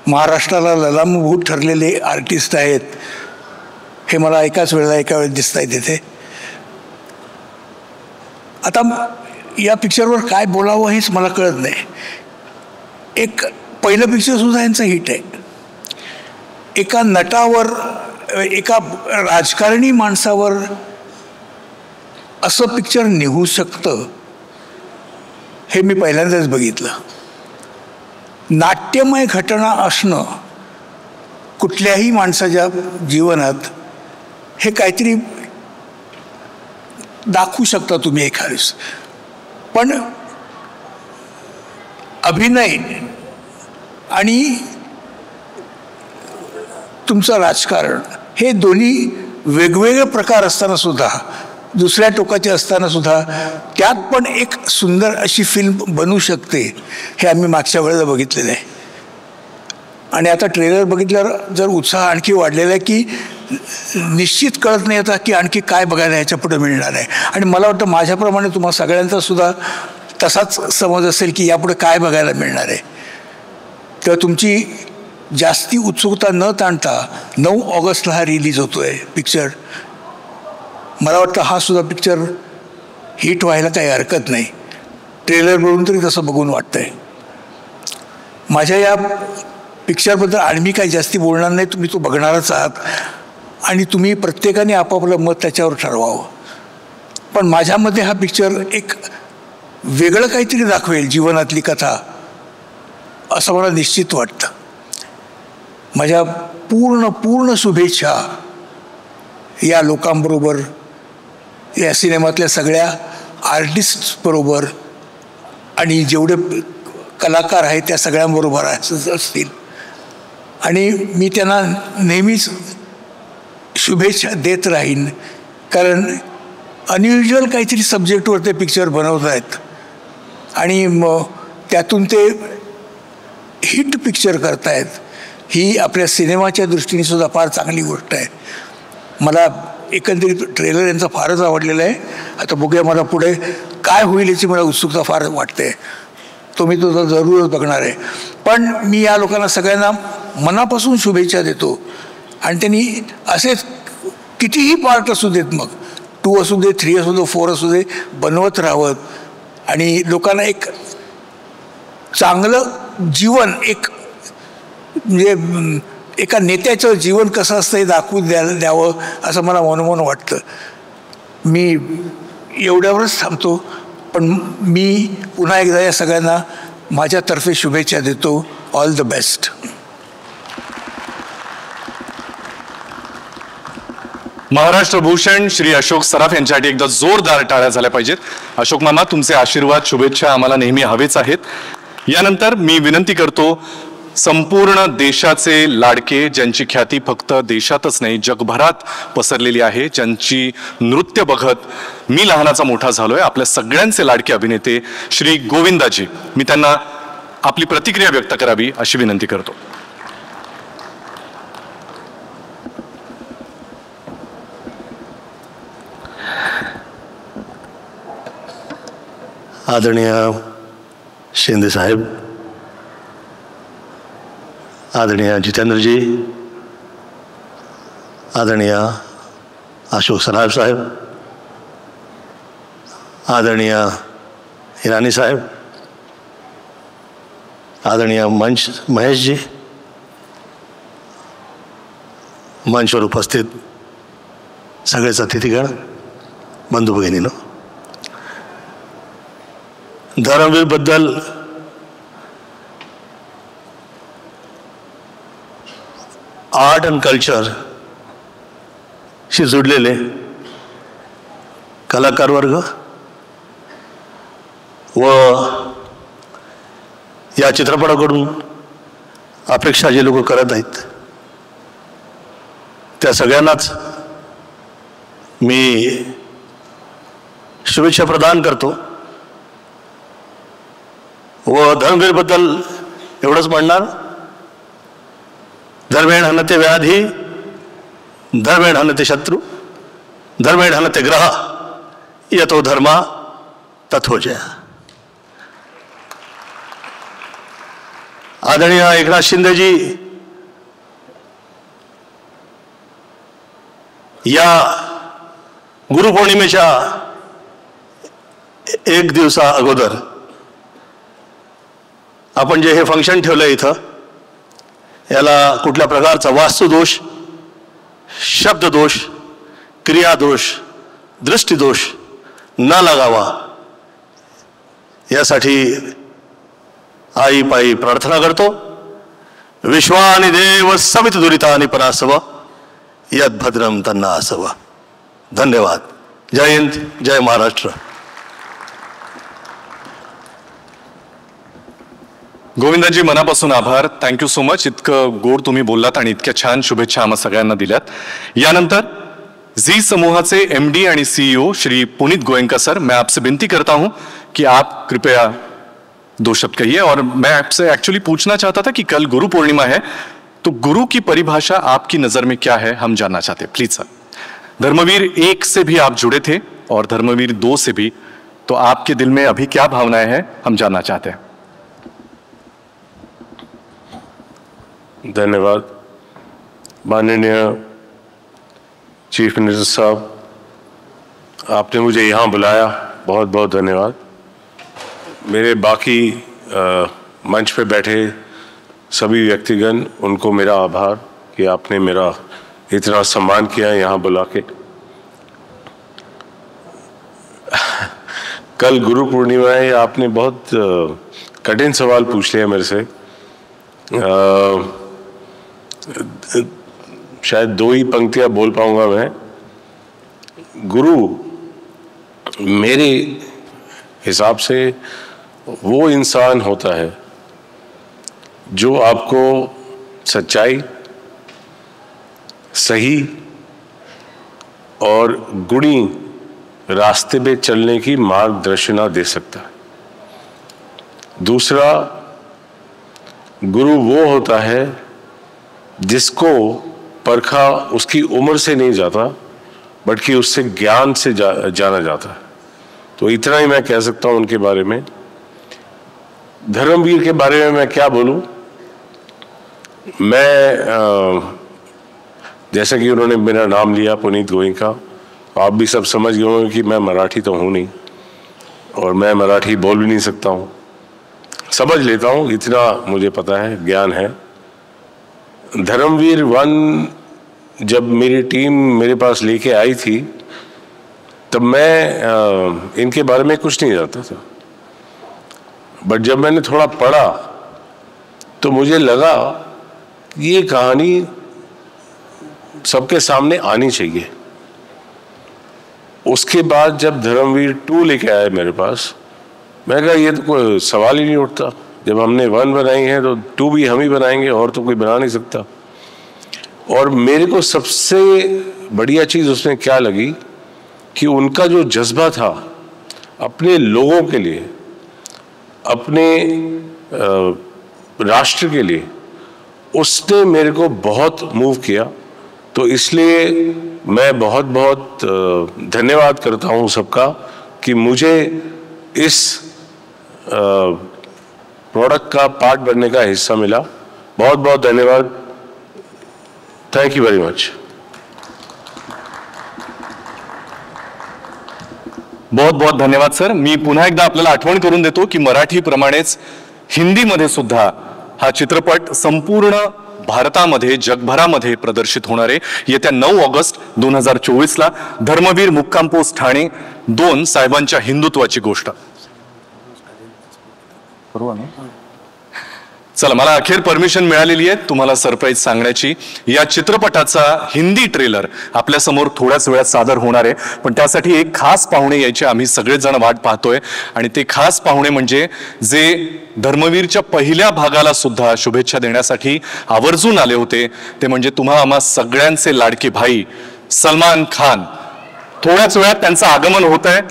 महाराष्ट्राला ललामभूत ठरलेले आर्टिस्ट आहेत, हे मला एका वेळेस दिसत आहेत इथे. आता या पिक्चरवर काय बोलावं हेच मला कळत नाही. एक पहिलं पिक्चरसुद्धा यांचं हिट आहे. एका नटावर, एका राजकारणी माणसावर असं पिक्चर निघू शकतं हे मी पहिल्यांदाच बघितलं. नाट्यमय घटना असणं कुठल्याही माणसाच्या जीवनात हे काहीतरी दाखवू शकता तुम्ही एखाद्यावेळेस. पण अभिनय आणि तुमचं राजकारण हे दोन्ही वेगवेगळे प्रकार असताना सुद्धा, दुसऱ्या टोकाचे असताना सुद्धा त्यात पण एक सुंदर अशी फिल्म बनू शकते हे आम्ही मागच्या वेळेला बघितलेलं आहे. आणि आता ट्रेलर बघितल्यावर जर उत्साह आणखी वाढलेला आहे की निश्चित कळत नाही आता की आणखी काय बघायला ह्याच्या पुढे मिळणार आहे. आणि मला वाटतं माझ्याप्रमाणे तुम्हाला सगळ्यांचा सुद्धा तसाच समज असेल की यापुढे काय बघायला मिळणार आहे. तर तुमची जास्ती उत्सुकता न ताणता 9 ऑगस्टला हा रिलीज होतो आहे पिक्चर. मला वाटतं हा सुद्धा पिक्चर हिट व्हायला काही हरकत नाही. ट्रेलर बघून तरी तसं बघून वाटतं आहे. माझ्या या पिक्चरबद्दल आणि मी काही जास्ती बोलणार नाही. तुम्ही तो बघणारच आहात आणि तुम्ही प्रत्येकाने आपापलं मत त्याच्यावर ठरवावं. पण माझ्यामध्ये हा पिक्चर एक वेगळं काहीतरी दाखवेल, जीवनातली कथा, असं मला निश्चित वाटतं. माझ्या पूर्ण शुभेच्छा या लोकांबरोबर, या सिनेमातल्या सगळ्या आर्टिस्टबरोबर आणि जेवढे कलाकार आहेत त्या सगळ्यांबरोबर असतील. आणि मी त्यांना नेहमीच शुभेच्छा देत राहीन, कारण अनयुज्युअल काहीतरी सब्जेक्टवर ते पिक्चर बनवत आहेत आणि मग त्यातून ते हिट पिक्चर करतायत. ही आपल्या सिनेमाच्या दृष्टीने सुद्धा फार चांगली गोष्ट आहे. मला एकंदरीत ट्रेलर यांचा फारच आवडलेला आहे. आता बघूया मला पुढे काय होईल याची मला उत्सुकता फार वाटते. तो मी तुझा जरूरच बघणार आहे. पण मी या लोकांना सगळ्यांना मनापासून शुभेच्छा देतो आणि त्यांनी असे कितीही पार्ट असू देत, मग 2 असू दे, 3 असू दे, 4 असू दे, बनवत राहावं आणि लोकांना एक चांगलं जीवन, एक म्हणजे एका नेत्याचं जीवन कसं असतं हे दाखवून द्यावं असं मला मनोमन वाटतं. मी एवढ्यावरच थांबतो, पण मी पुन्हा एकदा या सगळ्यांना माझ्यातर्फे शुभेच्छा देतो. All the best. Maharashtra Bhushan Shri Ashok Saraf यांच्यासाठी एकदा जोरदार टाळ्या झाल्या पाहिजेत. अशोक मामा, तुमचे आशीर्वाद, शुभेच्छा आम्हाला नेहमी हवेच आहेत. यानंतर मी विनंती करतो संपूर्ण देशाचे लाडके, ज्यांची ख्याती फक्त देशातच नाही जगभरात पसरलेली आहे, ज्यांची नृत्य बघत मी लहानाचा मोठा झालोय, आपल्या सगळ्यांचे लाडके अभिनेते श्री गोविंदाजी, मी त्यांना आपली प्रतिक्रिया व्यक्त करावी अशी विनंती करतो. आदरणीय शिंदे साहेब, आदरणीय जितेंद्रजी, आदरणीय अशोक सराफ साहेब, आदरणीय ईरानी साहेब, आदरणीय महेश जी, मंचवर उपस्थित सगळेच अतिथीगण, बंधू भगिनीनो, धर्मवीर बद्दल आर्ट अँड कल्चर शी जुडलेले कलाकार वर्ग व या चित्रपटाकडून अपेक्षा जे लोक करत आहेत त्या सगळ्यांनाच मी शुभेच्छा प्रदान करतो व धर्मवीर बद्दल एवढंच म्हणणार, धर्मेण हनते व्याधी, धर्मेण हनते शत्रु, धर्मेण हनते ग्रह, यतो धर्मा तथो जय. आदरणीय एकनाथ शिंदेजी या गुरुपौर्णिमेच्या एक दिवसा अगोदर आपण जे हे फंक्शन ठेवलं इथं, याला कुठल्या प्रकारचा वास्तुदोष, शब्ददोष, क्रियादोष, दृष्टिदोष न लागावा यासाठी आई पायी प्रार्थना करतो. विश्वानि देव सवित दुरितानि परासव यद भद्रम तन्ना असव. धन्यवाद. जय हिंद, जय महाराष्ट्र. गोविंदाजी, मनापासून आभार. Thank you so much. इतकं गोड तुम्ही बोललात आणि इतक्या छान शुभेच्छा आम्हा सगळ्यांना दिल्यात. यानंतर झी समूहाचे MD आणि CEO श्री पुनीत गोयंका सर, मैं आपसे विनती करता हूं कि आप कृपया 2 शब्द कहिए. और मैं आपसे एक्चुअली पूछना चाहता था कि कल गुरु पूर्णिमा है, तो गुरु की परिभाषा आपकी नजर में क्या है, हम जानना चाहते हैं. Please sir. धर्मवीर 1 से भी आप जुड़े थे और धर्मवीर 2 से भी, तो आपके दिल में अभी क्या भावनाएं हैं, हम जानना चाहते हैं. धन्यवाद. माननीय चीफ मिनिस्टर साहब, आपने मुझे यहाँ बुलाया, बहुत बहुत धन्यवाद. मेरे बाकी मंच पे बैठे सभी व्यक्तिगण, उनको मेरा आभार कि आपने मेरा इतना सम्मान किया यहाँ बुला के. कल गुरु पूर्णिमा है, आपने बहुत कठिन सवाल पूछ लिया मेरे से. शायद 2 ही पंक्तियां बोल पाऊंगा मैं. गुरु मेरे हिसाब से वो इंसान होता है जो आपको सच्चाई, सही और गुणी रास्ते पे चलने की मार्गदर्शना दे सकता है। दूसरा, गुरु वो होता है जिसको परखा उसकी उम्र से नहीं जाता, बल्कि उससे ज्ञान से जाना जाता है। तो इतना ही मैं कह सकता हूं उनके बारे में। धर्मवीर के बारे में मैं क्या बोलूं। मैं जैसा कि उन्होंने मेरा नाम लिया पुनीत गोयनका, आप भी सब समझ गए होंगे कि मैं मराठी तो हूं नहीं और मैं मराठी बोल भी नहीं सकता हूं। समझ लेता हूं, इतना मुझे पता है, ज्ञान है। धर्मवीर 1 जब मेरी टीम मेरे पास लेके आई थी तब मैं इनके बारे में कुछ नहीं जानता था, बट जब मैंने थोड़ा पढ़ा तो मुझे लगा ये कहानी सबके सामने आनी चाहिए। उसके बाद जब धर्मवीर 2 लेके आए मेरे पास, मैं कहा ये तो कोई सवाल ही नहीं उठता। जब हमने 1 बनाई है तो 2 भी हम ही बनाएंगे, और तो कोई बना नहीं सकता। और मेरे को सबसे बढ़िया चीज़ उसमें क्या लगी कि उनका जो जज्बा था अपने लोगों के लिए, अपने राष्ट्र के लिए, उसने मेरे को बहुत मूव किया। तो इसलिए मैं बहुत बहुत धन्यवाद करता हूँ सबका कि मुझे इस प्रोडक्ट का पार्ट बनने का हिस्सा मिला। बहुत बहुत धन्यवाद। Thank you very much. बहुत बहुत धन्यवाद सर। मी पुन्हा एकदा आपल्याला आठवण करून देतो की मराठीप्रमाणेच हिंदीमध्ये सुद्धा हा चित्रपट संपूर्ण भारतामध्ये, जगभरामध्ये प्रदर्शित होणार आहे येत्या 9 ऑगस्ट 2024 ला। धर्मवीर मुक्काम पोस्ट ठाणे 2 साहेबांच्या हिंदुत्वाची गोष्ट। चला, मला अखेर परमिशन मिळालेली आहे तुम्हाला सरप्राईज सांगण्याची। या चित्रपटाचा हिंदी ट्रेलर आपल्या समोर थोड्याच वेळात सादर होणार आहे, पण त्यासाठी एक खास पाहुणे यायचे आम्ही सगळेजण वाट पाहतोय। आणि ते खास पाहुणे म्हणजे जे धर्मवीरच्या पहिल्या भागाला सुद्धा शुभेच्छा देण्यासाठी आवर्जून आले होते, ते म्हणजे तुम्हा आम्हा सगळ्यांचे लाडके भाई सलमान खान। थोड्याच वेळात त्यांचं आगमन होत आहे,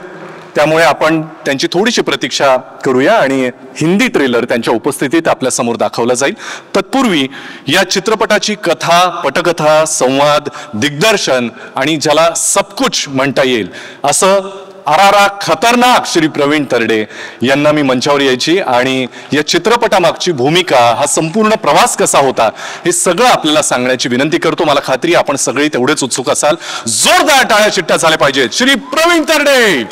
त्यामुळे आपण त्यांची थोडीशी प्रतीक्षा करूया आणि हिंदी ट्रेलर त्यांच्या उपस्थितीत आपल्या समोर दाखवला जाईल। तत्पूर्वी या चित्रपटाची कथा, पटकथा, संवाद, दिग्दर्शन आणि ज्याला सब कुछ म्हणता येईल असं आरारा खतरनाक श्री प्रवीण तरडे यांना मी मंचावर यायची आणि या चित्रपटामागची भूमिका, हा संपूर्ण प्रवास कसा होता हे सगळं आपल्याला सांगण्याची विनंती करतो। मला खात्री आपण सगळे तेवढेच उत्सुक असाल। जोरदार टाळ्या शिट्ट्या झाल्या पाहिजेत श्री प्रवीण तरडे।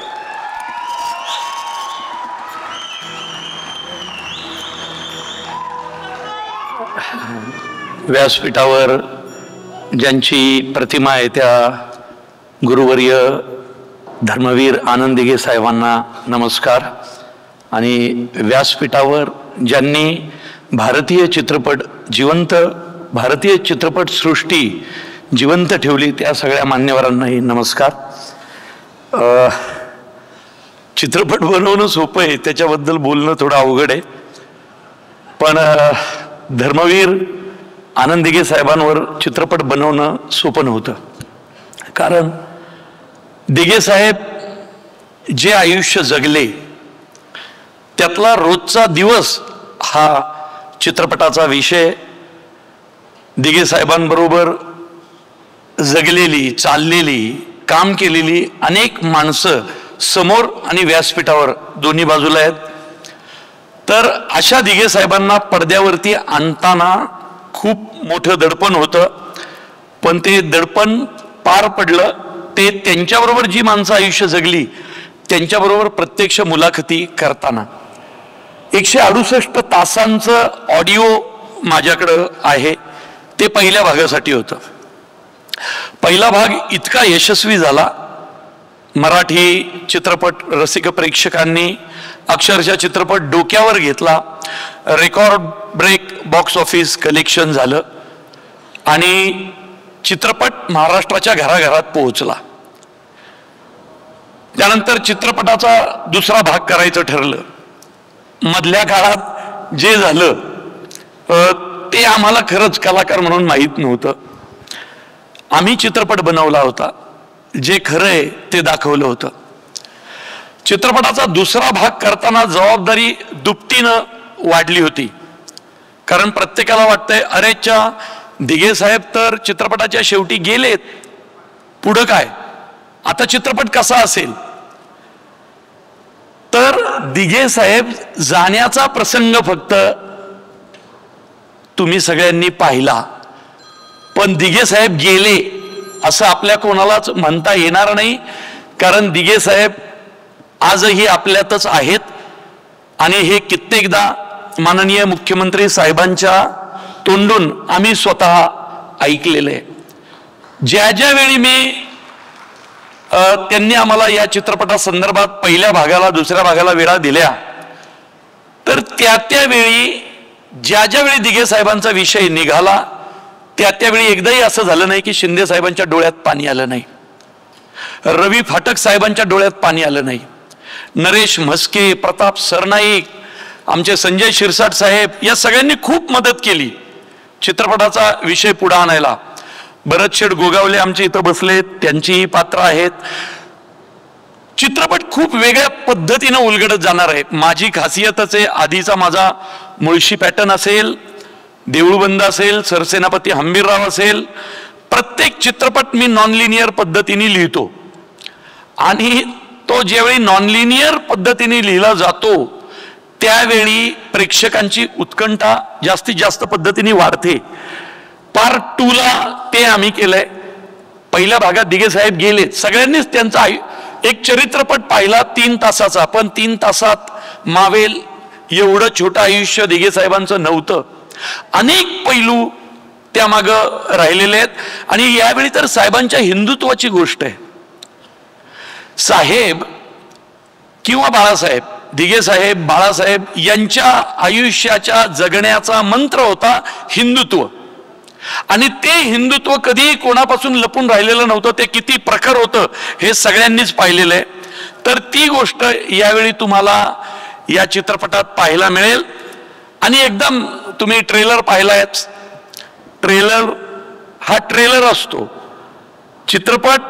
व्यासपीठावर ज्यांची प्रतिमा आहे त्या गुरुवर्य धर्मवीर आनंद दिघे साहेबांना नमस्कार। आणि व्यासपीठावर ज्यांनी भारतीय चित्रपट सृष्टी जिवंत ठेवली त्या सगळ्या मान्यवरांनाही नमस्कार। चित्रपट बनवणं सोपं आहे, त्याच्याबद्दल बोलणं थोडं अवघड आहे, पण धर्मवीर आनंद दिघे साहेबांवर चित्रपट बनवणं सोपं नव्हतं। कारण दिघे साहेब जे आयुष्य जगले त्यातला रोजचा दिवस हा चित्रपटाचा विषय। दिघे साहेबांबरोबर जगलेली, चाललेली, काम केलेली अनेक माणसं समोर आणि व्यासपीठावर दोन्ही बाजूला आहेत। तर अशा दिघे साहेबांना पडद्यावरती आणताना खूप मोठं दडपण होतं, पण ते दडपण पार पडलं। ते त्यांच्याबरोबर जी माणसं आयुष्य जगली त्यांच्याबरोबर प्रत्यक्ष मुलाखती करताना 168 तासांचं ऑडिओ माझ्याकडं आहे, ते पहिल्या भागासाठी होतं। पहिला भाग इतका यशस्वी झाला, मराठी चित्रपट रसिक प्रेक्षकांनी अक्षरशः चित्रपट डोक्यावर घेतला। Record break box office collection झालं आणि चित्रपट महाराष्ट्राच्या घराघरात पोहोचला। त्यानंतर चित्रपटाचा दुसरा भाग करायचं ठरलं। मधल्या काळात जे झालं ते आम्हाला खरंच कलाकार म्हणून माहीत नव्हतं. आम्ही चित्रपट बनवला होता, जे खरं आहे ते दाखवलं होतं. चित्रपटाचा दुसरा भाग करताना जबाबदारी दुपटीनं वाढली होती. कारण प्रत्येकाला वाटतंय अरेच्या दिघे साहेब तर चित्रपटाच्या शेवटी गेलेत, पुढं काय, आता चित्रपट कसा असेल. तर दिघे साहेब जाण्याचा प्रसंग फक्त तुम्ही सगळ्यांनी पाहिला, पण दिघे साहेब गेले असं आपल्या कोणालाच म्हणता येणार नाही. कारण दिघे साहेब आजही आपल्यातच आहेत आणि हे कित्येकदा माननीय मुख्यमंत्री साहेबांच्या तोंडून आम्ही स्वतः ऐकलेलं आहे. ज्या ज्या वेळी त्यांनी आम्हाला या चित्रपटासंदर्भात पहिल्या भागाला दुसऱ्या भागाला वेळा दिल्या, तर त्यावेळी ज्या वेळी दिघे साहेबांचा विषय निघाला त्यावेळी एकदाही असं झालं नाही की शिंदे साहेबांच्या डोळ्यात पाणी आलं नाही, रवी फाटक साहेबांच्या डोळ्यात पाणी आलं नाही. नरेश म्हस्के, प्रताप सरनाईक, आमचे संजय शिरसाट साहेब या सगळ्यांनी खूप मदत केली चित्रपटाचा विषय पुढे आणायला. भरत शेठ गोगावले आमचे इथं बसलेत, त्यांचीही पात्र आहेत. चित्रपट खूप वेगळ्या पद्धतीनं उलगडत जाणार आहे. माझी खासियतच आहे, आधीचा माझा मुळशी पॅटर्न असेल, देऊळबंद असेल, सरसेनापती हंबीरराव असेल, प्रत्येक चित्रपट मी नॉन लिनियर पद्धतीने लिहितो. आणि तो ज्यावेळी नॉन लिनियर पद्धतीने लिहिला जातो त्यावेळी प्रेक्षकांची उत्कंठा जास्तीत जास्त पद्धतीने वाढते. पार्ट 2 ला ते आम्ही केलंय. पहिल्या भागात दिघे साहेब गेले, सगळ्यांनीच त्यांचा एक चरित्रपट पाहिला 3 तासाचा, पण 3 तासात मावेल एवढं छोटं आयुष्य दिघे साहेबांचं नव्हतं. अनेक पैलू त्यामागं राहिलेले आहेत. आणि यावेळी तर साहेबांच्या हिंदुत्वाची गोष्ट आहे. साहेब किंवा बाळासाहेब, दिघे साहेब, बाळासाहेब यांच्या आयुष्याच्या जगण्याचा मंत्र होता हिंदुत्व. आणि ते हिंदुत्व कधीही कोणापासून लपून राहिलेलं नव्हतं, ते किती प्रखर होतं हे सगळ्यांनीच पाहिलेलं आहे. तर ती गोष्ट यावेळी तुम्हाला या चित्रपटात पाहायला मिळेल. आणि एकदम तुम्ही ट्रेलर पाहिलायच, हा ट्रेलर असतो. चित्रपट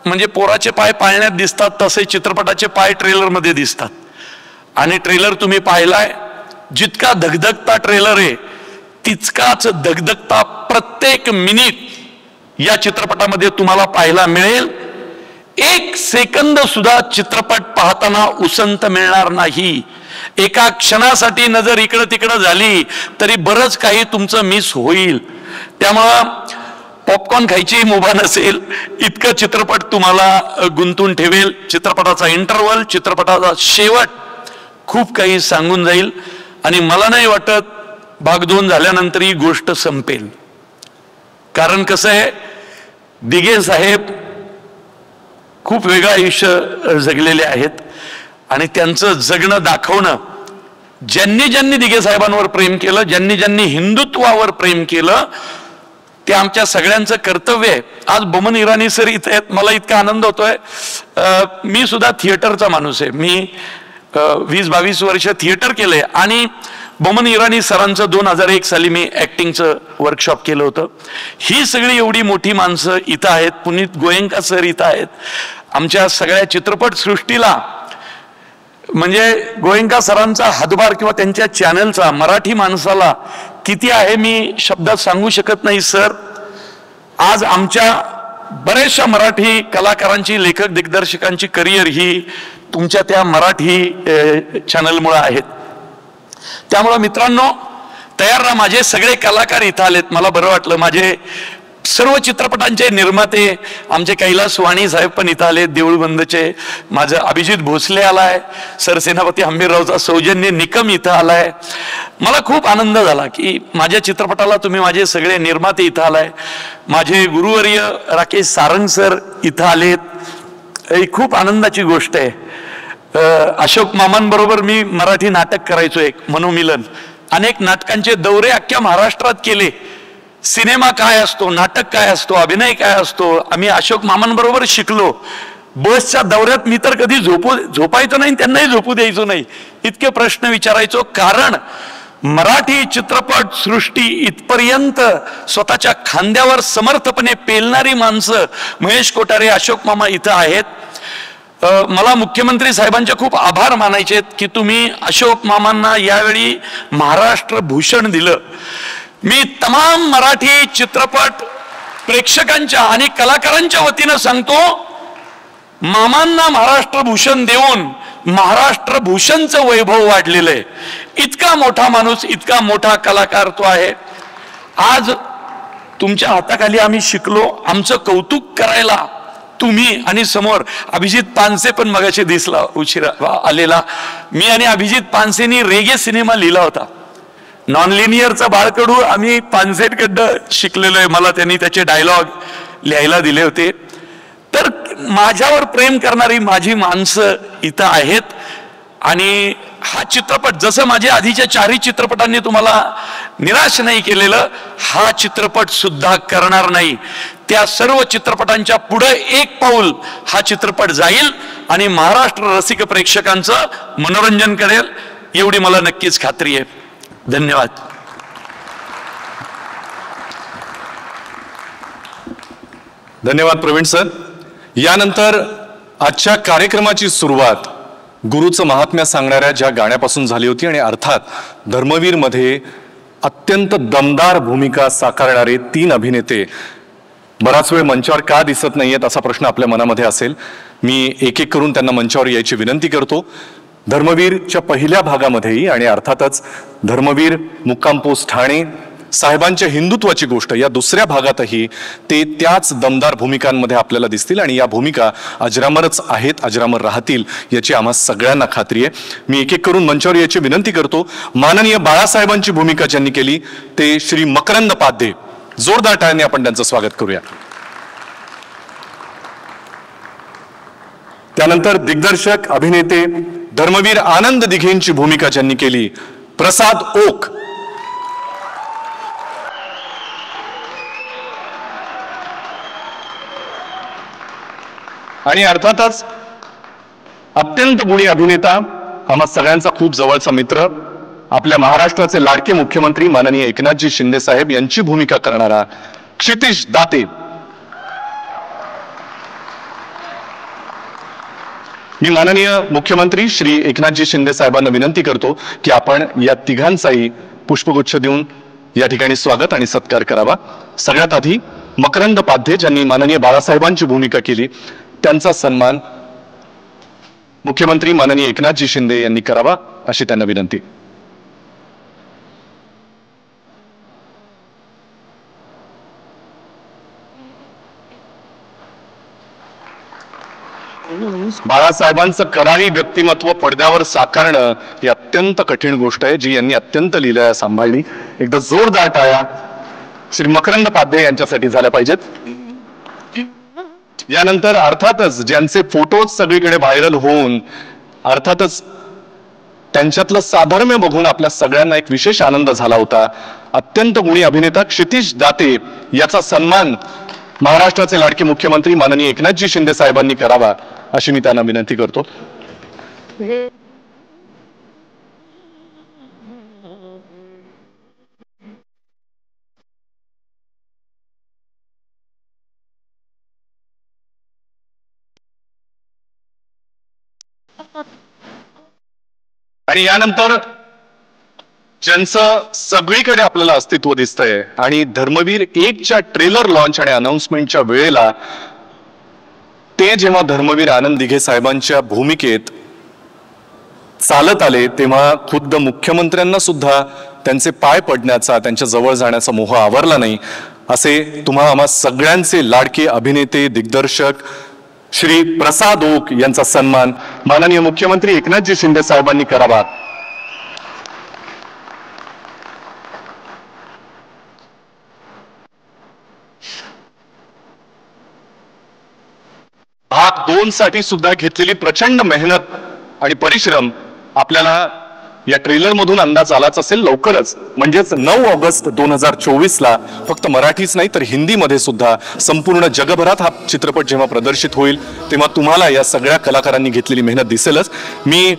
म्हणजे पोराचे पाय पाळण्यात दिसतात, तसे चित्रपटाचे पाय ट्रेलरमध्ये दिसतात. आणि ट्रेलर तुम्ही पाहिलाय, जितका धगधगता ट्रेलर आहे तितकाच धगधगता प्रत्येक मिनिट या चित्रपटामध्ये तुम्हाला पाहायला मिळेल. 1 सेकंद सुद्धा चित्रपट पाहताना उसंत मिळणार नाही. एका क्षणासाठी नजर इकडं तिकडं झाली तरी बरंच काही तुमचं मिस होईल. त्यामुळं पॉपकॉर्न खायची मुभा नसेल इतकं चित्रपट तुम्हाला गुंतून ठेवेल. चित्रपटाचा इंटरव्हल, चित्रपटाचा शेवट खूप काही सांगून जाईल. आणि मला नाही वाटत भाग 2 झाल्यानंतर ही गोष्ट संपेल. कारण कसं आहे, दिघे साहेब खूप वेगळं आयुष्य जगलेले आहेत आणि त्यांचं जगणं दाखवणं, ज्यांनी ज्यांनी दिघे साहेबांवर प्रेम केलं, ज्यांनी ज्यांनी हिंदुत्वावर प्रेम केलं, ते आमच्या सगळ्यांचं कर्तव्य आहे. आज बमन इराणी सर इथे आहेत, मला इतका आनंद होतोय. मी सुद्धा थिएटरचा माणूस आहे. मी 20-22 वर्ष थिएटर केलंय आणि बमन इराणी सरांचं 2001 साली मी ऍक्टिंगचं वर्कशॉप केलं होतं. ही सगळी एवढी मोठी माणसं इथं आहेत. पुनीत गोयंका सर इथं आहेत. आमच्या सगळ्या चित्रपट सृष्टीला म्हणजे गोयंका सरांचा हातभार किंवा त्यांच्या चॅनलचा मराठी माणसाला किती आहे मी शब्दात सांगू शकत नाही सर. आज आमच्या बऱ्याचशा मराठी कलाकारांची, लेखक दिग्दर्शकांची करिअर ही तुमच्या त्या मराठी चॅनलमुळे आहेत. त्यामुळं मित्रांनो तयार राहा. माझे सगळे कलाकार इथं आलेत, मला बरं वाटलं. माझे सर्व चित्रपटांचे निर्माते आमचे कैलास वाणी साहेब पण इथं आले, देऊळबंदचे. माझं अभिजित भोसले आलाय, सरसेनापती हंबीररावचा सौजन्य निकम इथं आलाय. मला खूप आनंद झाला की माझ्या चित्रपटाला तुम्ही माझे सगळे निर्माते इथं आलाय. माझे गुरुवर्य राकेश सारंग सर इथं आलेत, ही खूप आनंदाची गोष्ट आहे. अशोक मामांबरोबर मी मराठी नाटक करायचो, एक मनोमिलन. अनेक नाटकांचे दौरे अख्ख्या महाराष्ट्रात केले. सिनेमा काय असतो, नाटक काय असतो, अभिनय काय असतो, आम्ही अशोक मामांबरोबर शिकलो. बसच्या दौऱ्यात मी तर कधी झोपायचो नाही, त्यांनाही झोपू द्यायचो नाही, इतके प्रश्न विचारायचो. कारण मराठी चित्रपट सृष्टी इथपर्यंत स्वतःच्या खांद्यावर समर्थपणे पेलणारी माणसं महेश कोठारे, अशोक मामा इथं आहेत. मला मुख्यमंत्री साहेबांचे खूप आभार मानायचे की तुम्ही अशोक मामांना यावेळी महाराष्ट्र भूषण दिलं. मी तमाम मराठी चित्रपट प्रेक्षकांच्या आणि कलाकारांच्या वतीनं सांगतो, मामांना महाराष्ट्र भूषण देऊन महाराष्ट्र भूषणचं वैभव वाढलेलं आहे. इतका मोठा माणूस, इतका मोठा कलाकार तो आहे. आज तुमच्या हाताखाली आम्ही शिकलो. आमचं कौतुक करायला तुम्ही आणि समोर अभिजित पानसे पण मगाशी दिसला उशिरा आलेला. मी आणि अभिजित पानसेनी रेगे सिनेमा लिहिला होता. नॉन लिनियरचा बाळकडू आम्ही पानसेकडं शिकलेलो आहे. मला त्यांनी त्याचे डायलॉग लिहायला दिले होते. तर माझ्यावर प्रेम करणारी माझी माणसं इथं आहेत. आणि हा चित्रपट जसं माझ्या आधीच्या 4ही चित्रपटांनी तुम्हाला निराश नाही केलेलं, हा चित्रपट सुद्धा करणार नाही. त्या सर्व चित्रपटांच्या पुढे एक पाऊल हा चित्रपट जाईल आणि महाराष्ट्र रसिक प्रेक्षकांचं मनोरंजन करेल, एवढी मला नक्कीच खात्री आहे. धन्यवाद. धन्यवाद प्रवीण सर. यानंतर आजच्या कार्यक्रमाची सुरुवात गुरुचं महात्म्य सांगणाऱ्या ज्या गाण्यापासून झाली होती आणि अर्थात धर्मवीर मध्ये अत्यंत दमदार भूमिका साकारणारे 3 अभिनेते बराच वेळ मंचावर का दिसत नाहीयेत असा प्रश्न आपल्या मनामध्ये असेल. मी एक एक करून त्यांना मंचावर यायची विनंती करतो. धर्मवीरच्या पहिल्या भागामध्येही आणि अर्थातच धर्मवीर मुक्काम पोस्ट ठाणे साहेबांच्या हिंदुत्वाची गोष्ट या दुसऱ्या भागातही ते त्याच दमदार भूमिकांमध्ये आपल्याला दिसतील आणि या भूमिका अजरामरच आहेत, अजरामर राहतील याची आम्हा सगळ्यांना खात्री आहे. मी एक एक करून मंचावर याची विनंती करतो. माननीय बाळासाहेबांची भूमिका ज्यांनी केली ते श्री मकरंद पाध्ये. जोरदार टाळ्यांनी आपण त्यांचं स्वागत करूया. त्यानंतर दिग्दर्शक अभिनेते धर्मवीर आनंद दिघेंची भूमिका ज्यांनी केली प्रसाद ओक. आणि अर्थातच अत्यंत गुणी अभिनेता, आम्हा सगळ्यांचा खूप जवळचा मित्र, आपल्या महाराष्ट्राचे लाडके मुख्यमंत्री माननीय एकनाथजी शिंदे साहेब यांची भूमिका करणारा क्षितिज दाते. मी माननीय मुख्यमंत्री श्री एकनाथजी शिंदे साहेबांना विनंती करतो की आपण या तिघांचाही पुष्पगुच्छ देऊन या ठिकाणी स्वागत आणि सत्कार करावा. सगळ्यात आधी मकरंद पाध्ये ज्यांनी माननीय बाळासाहेबांची भूमिका केली त्यांचा सन्मान मुख्यमंत्री माननीय एकनाथजी शिंदे यांनी करावा अशी त्यांना विनंती. बाळासाहेबांचं करारी व्यक्तिमत्व पडद्यावर साकारणं ही अत्यंत कठीण गोष्ट आहे जी यांनी अत्यंत लीला सांभाळली. एकदा जोरदार टाळ्या श्री मकरंद पाध्ये यांच्यासाठी झाल्या पाहिजेत. यानंतर अर्थातच ज्यांचे फोटोज सगळीकडे व्हायरल होऊन अर्थातच त्यांच्यातलं साधर्म्य बघून आपल्या सगळ्यांना एक विशेष आनंद झाला होता. अत्यंत गुणी अभिनेता क्षितिज दाते याचा सन्मान महाराष्ट्राचे लाडके मुख्यमंत्री माननीय एकनाथजी शिंदे साहेबांनी करावा अशी मी त्यांना विनंती करतो. आणि यानंतर ज्यांचं सगळीकडे आपल्याला अस्तित्व दिसतंय आणि धर्मवीर 1च्या ट्रेलर लॉन्च आणि अनाउन्समेंटच्या वेळेला ते जेव्हा धर्मवीर आनंद दिघे साहेबांच्या भूमिकेत चालत आले तेव्हा खुद्द मुख्यमंत्र्यांना सुद्धा त्यांचे पाय पडण्याचा, त्यांच्या जवळ जाण्याचा मोह आवरला नाही. असे तुम्हा आम्हा सगळ्यांचे लाडके अभिनेते दिग्दर्शक श्री प्रसाद ओक यांचा सन्मान माननीय मुख्यमंत्री एकनाथजी शिंदे साहेबांनी करावा. भाग 2 साठी सुद्धा घेतलेली प्रचंड मेहनत आणि परिश्रम आपल्याला या ट्रेलर मधून अंदाज आलाच असेल. लवकरच म्हणजेच 9 ऑगस्ट 2024ला फक्त मराठीच नाही तर हिंदीमध्ये सुद्धा संपूर्ण जगभरात हा चित्रपट जेव्हा प्रदर्शित होईल तेव्हा तुम्हाला या सगळ्या कलाकारांनी घेतलेली मेहनत दिसेलच. मी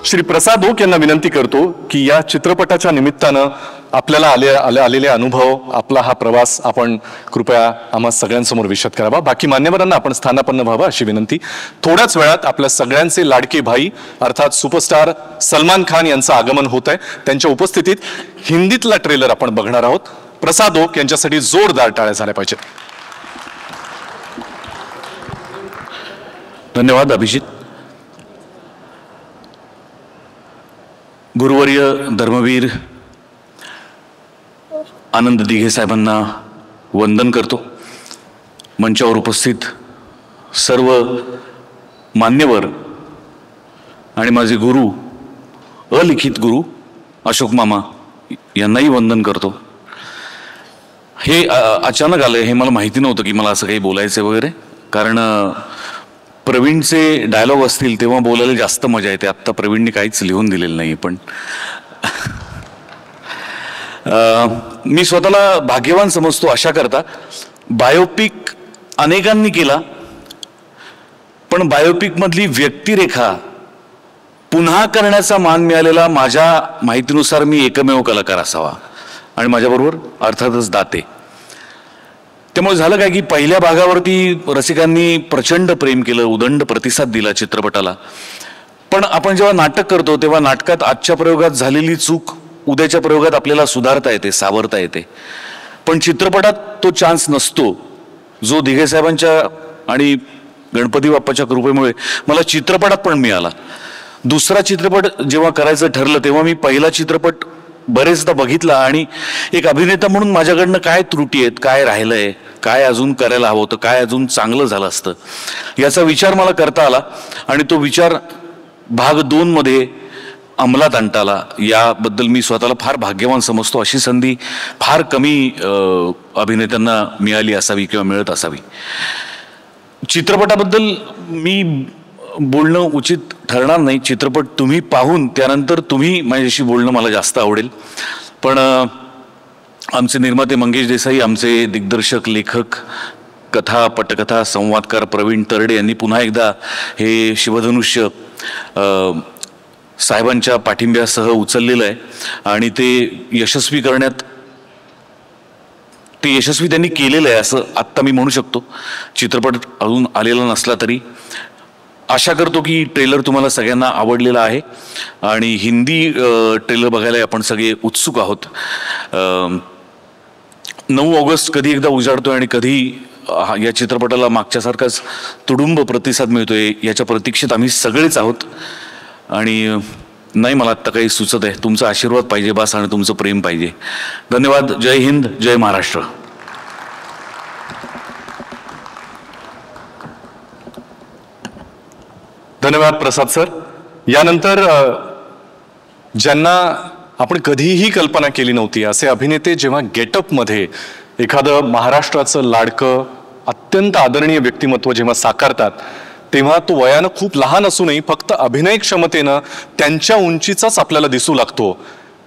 श्री प्रसाद ओक यांना विनंती करतो की या चित्रपटाच्या निमित्तानं आपल्याला आलेले अनुभव, आपला हा प्रवास आपण कृपया आम्हा सगळ्यांसमोर विशद करावा. बाकी मान्यवरांना आपण स्थानापन्न व्हावं अशी विनंती. थोड्याच वेळात आपल्या सगळ्यांचे लाडके भाई अर्थात सुपरस्टार सलमान खान यांचं आगमन होत आहे. त्यांच्या उपस्थितीत हिंदीतला ट्रेलर आपण बघणार आहोत. प्रसाद ओक यांच्यासाठी जोरदार टाळ्या झाल्या पाहिजेत. धन्यवाद अभिजित. गुरुवर्य धर्मवीर आनंद दिघे साहेबांना वंदन करतो. मंचावर उपस्थित सर्व मान्यवर आणि माझे गुरु, अलिखित गुरु अशोक मामा यांनाही वंदन करतो. हे अचानक आलं, हे मला माहिती नव्हतं की मला असं काही बोलायचं वगैरे. कारण प्रवीणचे डायलॉग असतील तेव्हा बोलायला जास्त मजा येते. आत्ता प्रवीणने काहीच लिहून दिलेलं नाही. पण मी स्वतःला भाग्यवान समजतो अशा करता. बायोपिक अनेकांनी केला, पण बायोपिक मधली व्यक्तिरेखा पुन्हा करण्याचा मान मिळालेला माझ्या माहितीनुसार मी एकमेव कलाकार असावा. आणि माझ्याबरोबर अर्थातच दाते. त्यामुळे झालं काय की पहिल्या भागावरती रसिकांनी प्रचंड प्रेम केलं, उदंड प्रतिसाद दिला चित्रपटाला. पण आपण जेव्हा नाटक करतो तेव्हा नाटकात आजच्या प्रयोगात झालेली चूक उद्याच्या प्रयोगात आपल्याला सुधारता येते, सावरता येते. पण चित्रपटात तो चान्स नसतो, जो दिघे साहेबांच्या आणि गणपती बाप्पाच्या कृपेमुळे मला चित्रपटात पण मिळाला. दुसरा चित्रपट जेव्हा करायचं ठरलं तेव्हा मी पहिला चित्रपट बरेचदा बघितला आणि एक अभिनेता म्हणून माझ्याकडनं काय त्रुटी आहेत, काय राहिलंय, काय अजून करायला हवं होतं, काय अजून चांगलं झालं असतं याचा विचार मला करता आला. आणि तो विचार भाग 2 मध्ये अंमलात आणता आला. याबद्दल मी स्वतःला फार भाग्यवान समजतो. अशी संधी फार कमी अभिनेत्यांना मिळाली असावी किंवा मिळत असावी. चित्रपटाबद्दल मी बोलणं उचित ठरणार नाही. चित्रपट तुम्ही पाहून त्यानंतर तुम्ही माझ्याशी बोलणं मला जास्त आवडेल. पण आमचे निर्माते मंगेश देसाई, आमचे दिग्दर्शक, लेखक, कथा पटकथा संवादकार प्रवीण तरडे यांनी पुन्हा एकदा हे शिवधनुष्य साहेबांच्या पाठिंब्यासह उचललेलं आहे आणि ते यशस्वी करण्यात त्यांनी केलेलं आहे असं आत्ता मी म्हणू शकतो. चित्रपट अजून आलेला नसला तरी आशा करतो की ट्रेलर तुम्हाला सगळ्यांना आवडलेला आहे आणि हिंदी ट्रेलर बघायला आपण सगळे उत्सुक आहोत. 9 ऑगस्ट कधी एकदा उजाडतोय आणि कधी या चित्रपटाला मागच्यासारखाच तुडुंब प्रतिसाद मिळतोय याच्या प्रतीक्षेत आम्ही सगळेच आहोत. आणि नाही मला आत्ता काही सुचत आहे. तुमचा आशीर्वाद पाहिजे बास आणि तुमचं प्रेम पाहिजे. धन्यवाद. जय हिंद, जय महाराष्ट्र. धन्यवाद प्रसाद सर. यानंतर ज्यांना आपण कधीही कल्पना केली नव्हती असे अभिनेते जेव्हा गेटअपमध्ये एखादं महाराष्ट्राचं लाडकं अत्यंत आदरणीय व्यक्तिमत्व जेव्हा साकारतात तेव्हा तो वयानं खूप लहान असूनही फक्त अभिनय क्षमतेनं त्यांच्या उंचीचाच आपल्याला दिसू लागतो.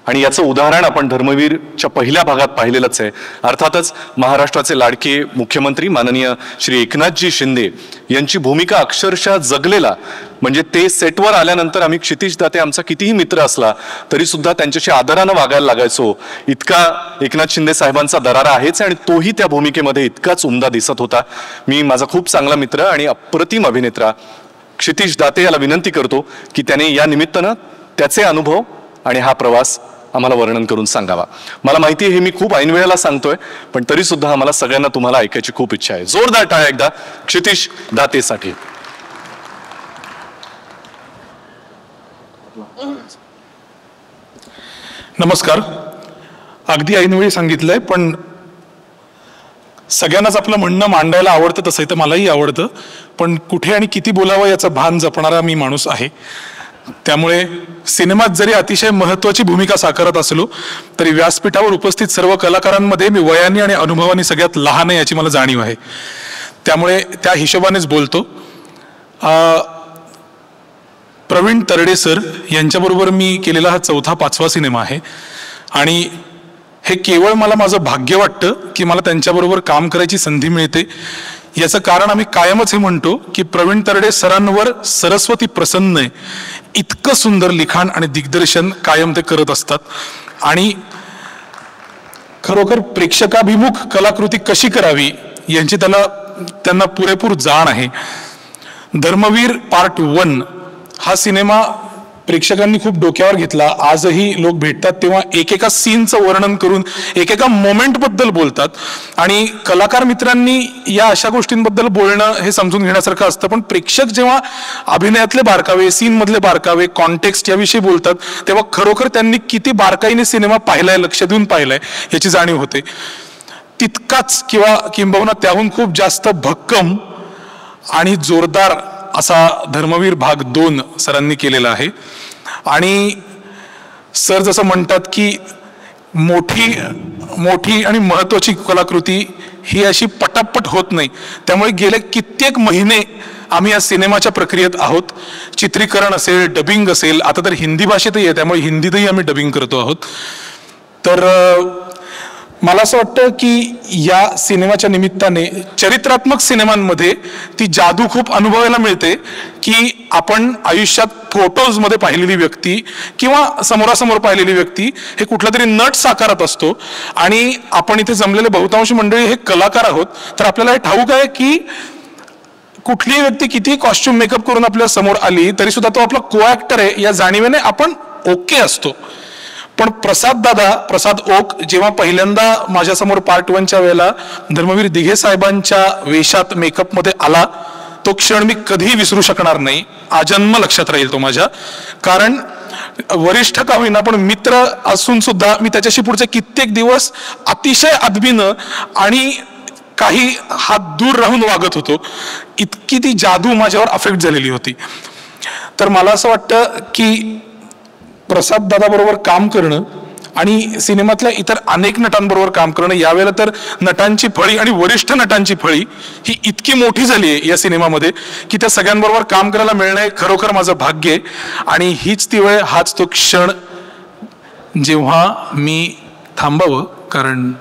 आणि याचं उदाहरण आपण धर्मवीरच्या पहिल्या भागात पाहिलेलंच आहे. अर्थातच महाराष्ट्राचे लाडके मुख्यमंत्री माननीय श्री एकनाथजी शिंदे यांची भूमिका अक्षरशः जगलेला, म्हणजे ते सेटवर आल्यानंतर आम्ही क्षितिज दाते आमचा कितीही मित्र असला तरी सुद्धा त्यांच्याशी आदरानं वागायला लागायचो. इतका एकनाथ शिंदे साहेबांचा दरारा आहेच आणि तोही त्या भूमिकेमध्ये इतकाच उमदा दिसत होता. मी माझा खूप चांगला मित्र आणि अप्रतिम अभिनेता क्षितिज दाते याला विनंती करतो की त्याने या निमित्तानं त्याचे अनुभव आणि हा प्रवास आम्हाला वर्णन करून सांगावा. मला माहिती आहे हे मी खूप ऐन वेळेला सांगतोय, पण तरी सुद्धा आम्हाला सगळ्यांना तुम्हाला ऐकायची खूप इच्छा आहे. जोरदार टाळ्या एकदा क्षितिज दातेसाठी. नमस्कार. अगदी ऐनवेळी सांगितलंय, पण सगळ्यांनाच आपलं म्हणणं मांडायला आवडतं, तसं तर मलाही आवडतं. पण कुठे आणि किती बोलावं याचं भान जपणारा मी माणूस आहे. त्यामुळे सिनेमात जरी अतिशय महत्त्वाची भूमिका साकारत असलो तरी व्यासपीठावर उपस्थित सर्व कलाकारांमध्ये मी वयाने आणि अनुभवाने सगळ्यात लहान आहे याची मला जाणीव आहे. त्यामुळे त्या हिशोबानेच बोलतो. प्रवीण तरडे सर यांच्याबरोबर मी केलेला हा 4था-5वा सिनेमा आहे आणि हे केवळ मला माझं भाग्य वाटतं की मला त्यांच्याबरोबर काम करायची संधी मिळते. याचं कारण आम्ही कायमच हे म्हणतो की प्रवीण तरडे सरांवर सरस्वती प्रसन्न आहे. इतकं सुंदर लिखाण आणि दिग्दर्शन कायम ते करत असतात आणि खरोखर प्रेक्षकाभिमुख कलाकृती कशी करावी यांची त्यांना पुरेपूर जाण आहे. धर्मवीर पार्ट 1 हा सिनेमा प्रेक्षकांनी खूप डोक्यावर घेतला. आजही लोक भेटतात तेव्हा एकेका सीनचं वर्णन करून एकेका मोमेंट बद्दल बोलतात आणि कलाकार मित्रांनी या अशा गोष्टींबद्दल बोलणं हे समजून घेण्यासारखं असतं. पण प्रेक्षक जेव्हा अभिनयातले बारकावे, सीन मधले बारकावे, कॉन्टेक्स्ट याविषयी बोलतात तेव्हा खरोखर त्यांनी किती बारकाईने सिनेमा पाहिलाय, लक्ष देऊन पाहिलाय याची जाणीव होते. तितकाच किंबहुना त्याहून खूप जास्त भक्कम आणि जोरदार असा धर्मवीर भाग 2 सरांनी केलेला आहे. आणि सर जसं म्हणतात की मोठी आणि महत्वाची कलाकृती ही अशी पटापट होत नाही. त्यामुळे गेले कित्येक महिने आम्ही या सिनेमाच्या प्रक्रियेत आहोत. चित्रीकरण असेल, डबिंग असेल, आता तर हिंदी भाषेतही आहे त्यामुळे हिंदीतही आम्ही डबिंग करतो आहोत. तर मला असं वाटतं की या सिनेमाच्या निमित्ताने चरित्रात्मक सिनेमांमध्ये ती जादू खूप अनुभवायला मिळते की आपण आयुष्यात फोटोजमध्ये पाहिलेली व्यक्ती किंवा समोरासमोर पाहिलेली व्यक्ती हे कुठला तरी नट साकारत असतो आणि आपण इथे जमलेले बहुतांश मंडळी हे कलाकार आहोत. तर आपल्याला हे ठाऊक आहे की कुठलीही व्यक्ती किती कॉस्ट्युम मेकअप करून आपल्या समोर आली तरी सुद्धा तो आपला को ऍक्टर आहे या जाणीवेने आपण ओके असतो. पण प्रसाद ओक जेव्हा पहिल्यांदा माझ्यासमोर पार्ट 1च्या वेळेला धर्मवीर दिघे साहेबांच्या वेशात मेकअपमध्ये आला तो क्षण मी कधीही विसरू शकणार नाही. आजन्म लक्षात राहील तो माझ्या. कारण वरिष्ठ का होईना पण मित्र असून सुद्धा मी त्याच्याशी पुढचे कित्येक दिवस अतिशय अदबीनं आणि काही हात दूर राहून वागत होतो. इतकी ती जादू माझ्यावर अफेक्ट झालेली होती. तर मला असं वाटतं की प्रसाद दादा बरोबर काम करणं आणि सिनेमातल्या इतर अनेक नटांबरोबर काम करणं, यावेळेला तर नटांची फळी आणि वरिष्ठ नटांची फळी ही इतकी मोठी झाली आहे या सिनेमामध्ये की त्या सगळ्यांबरोबर काम करायला मिळणं हे खरोखर माझं भाग्य आहे. आणि हीच ती वेळ, हाच तो क्षण जेव्हा मी थांबावं. कारण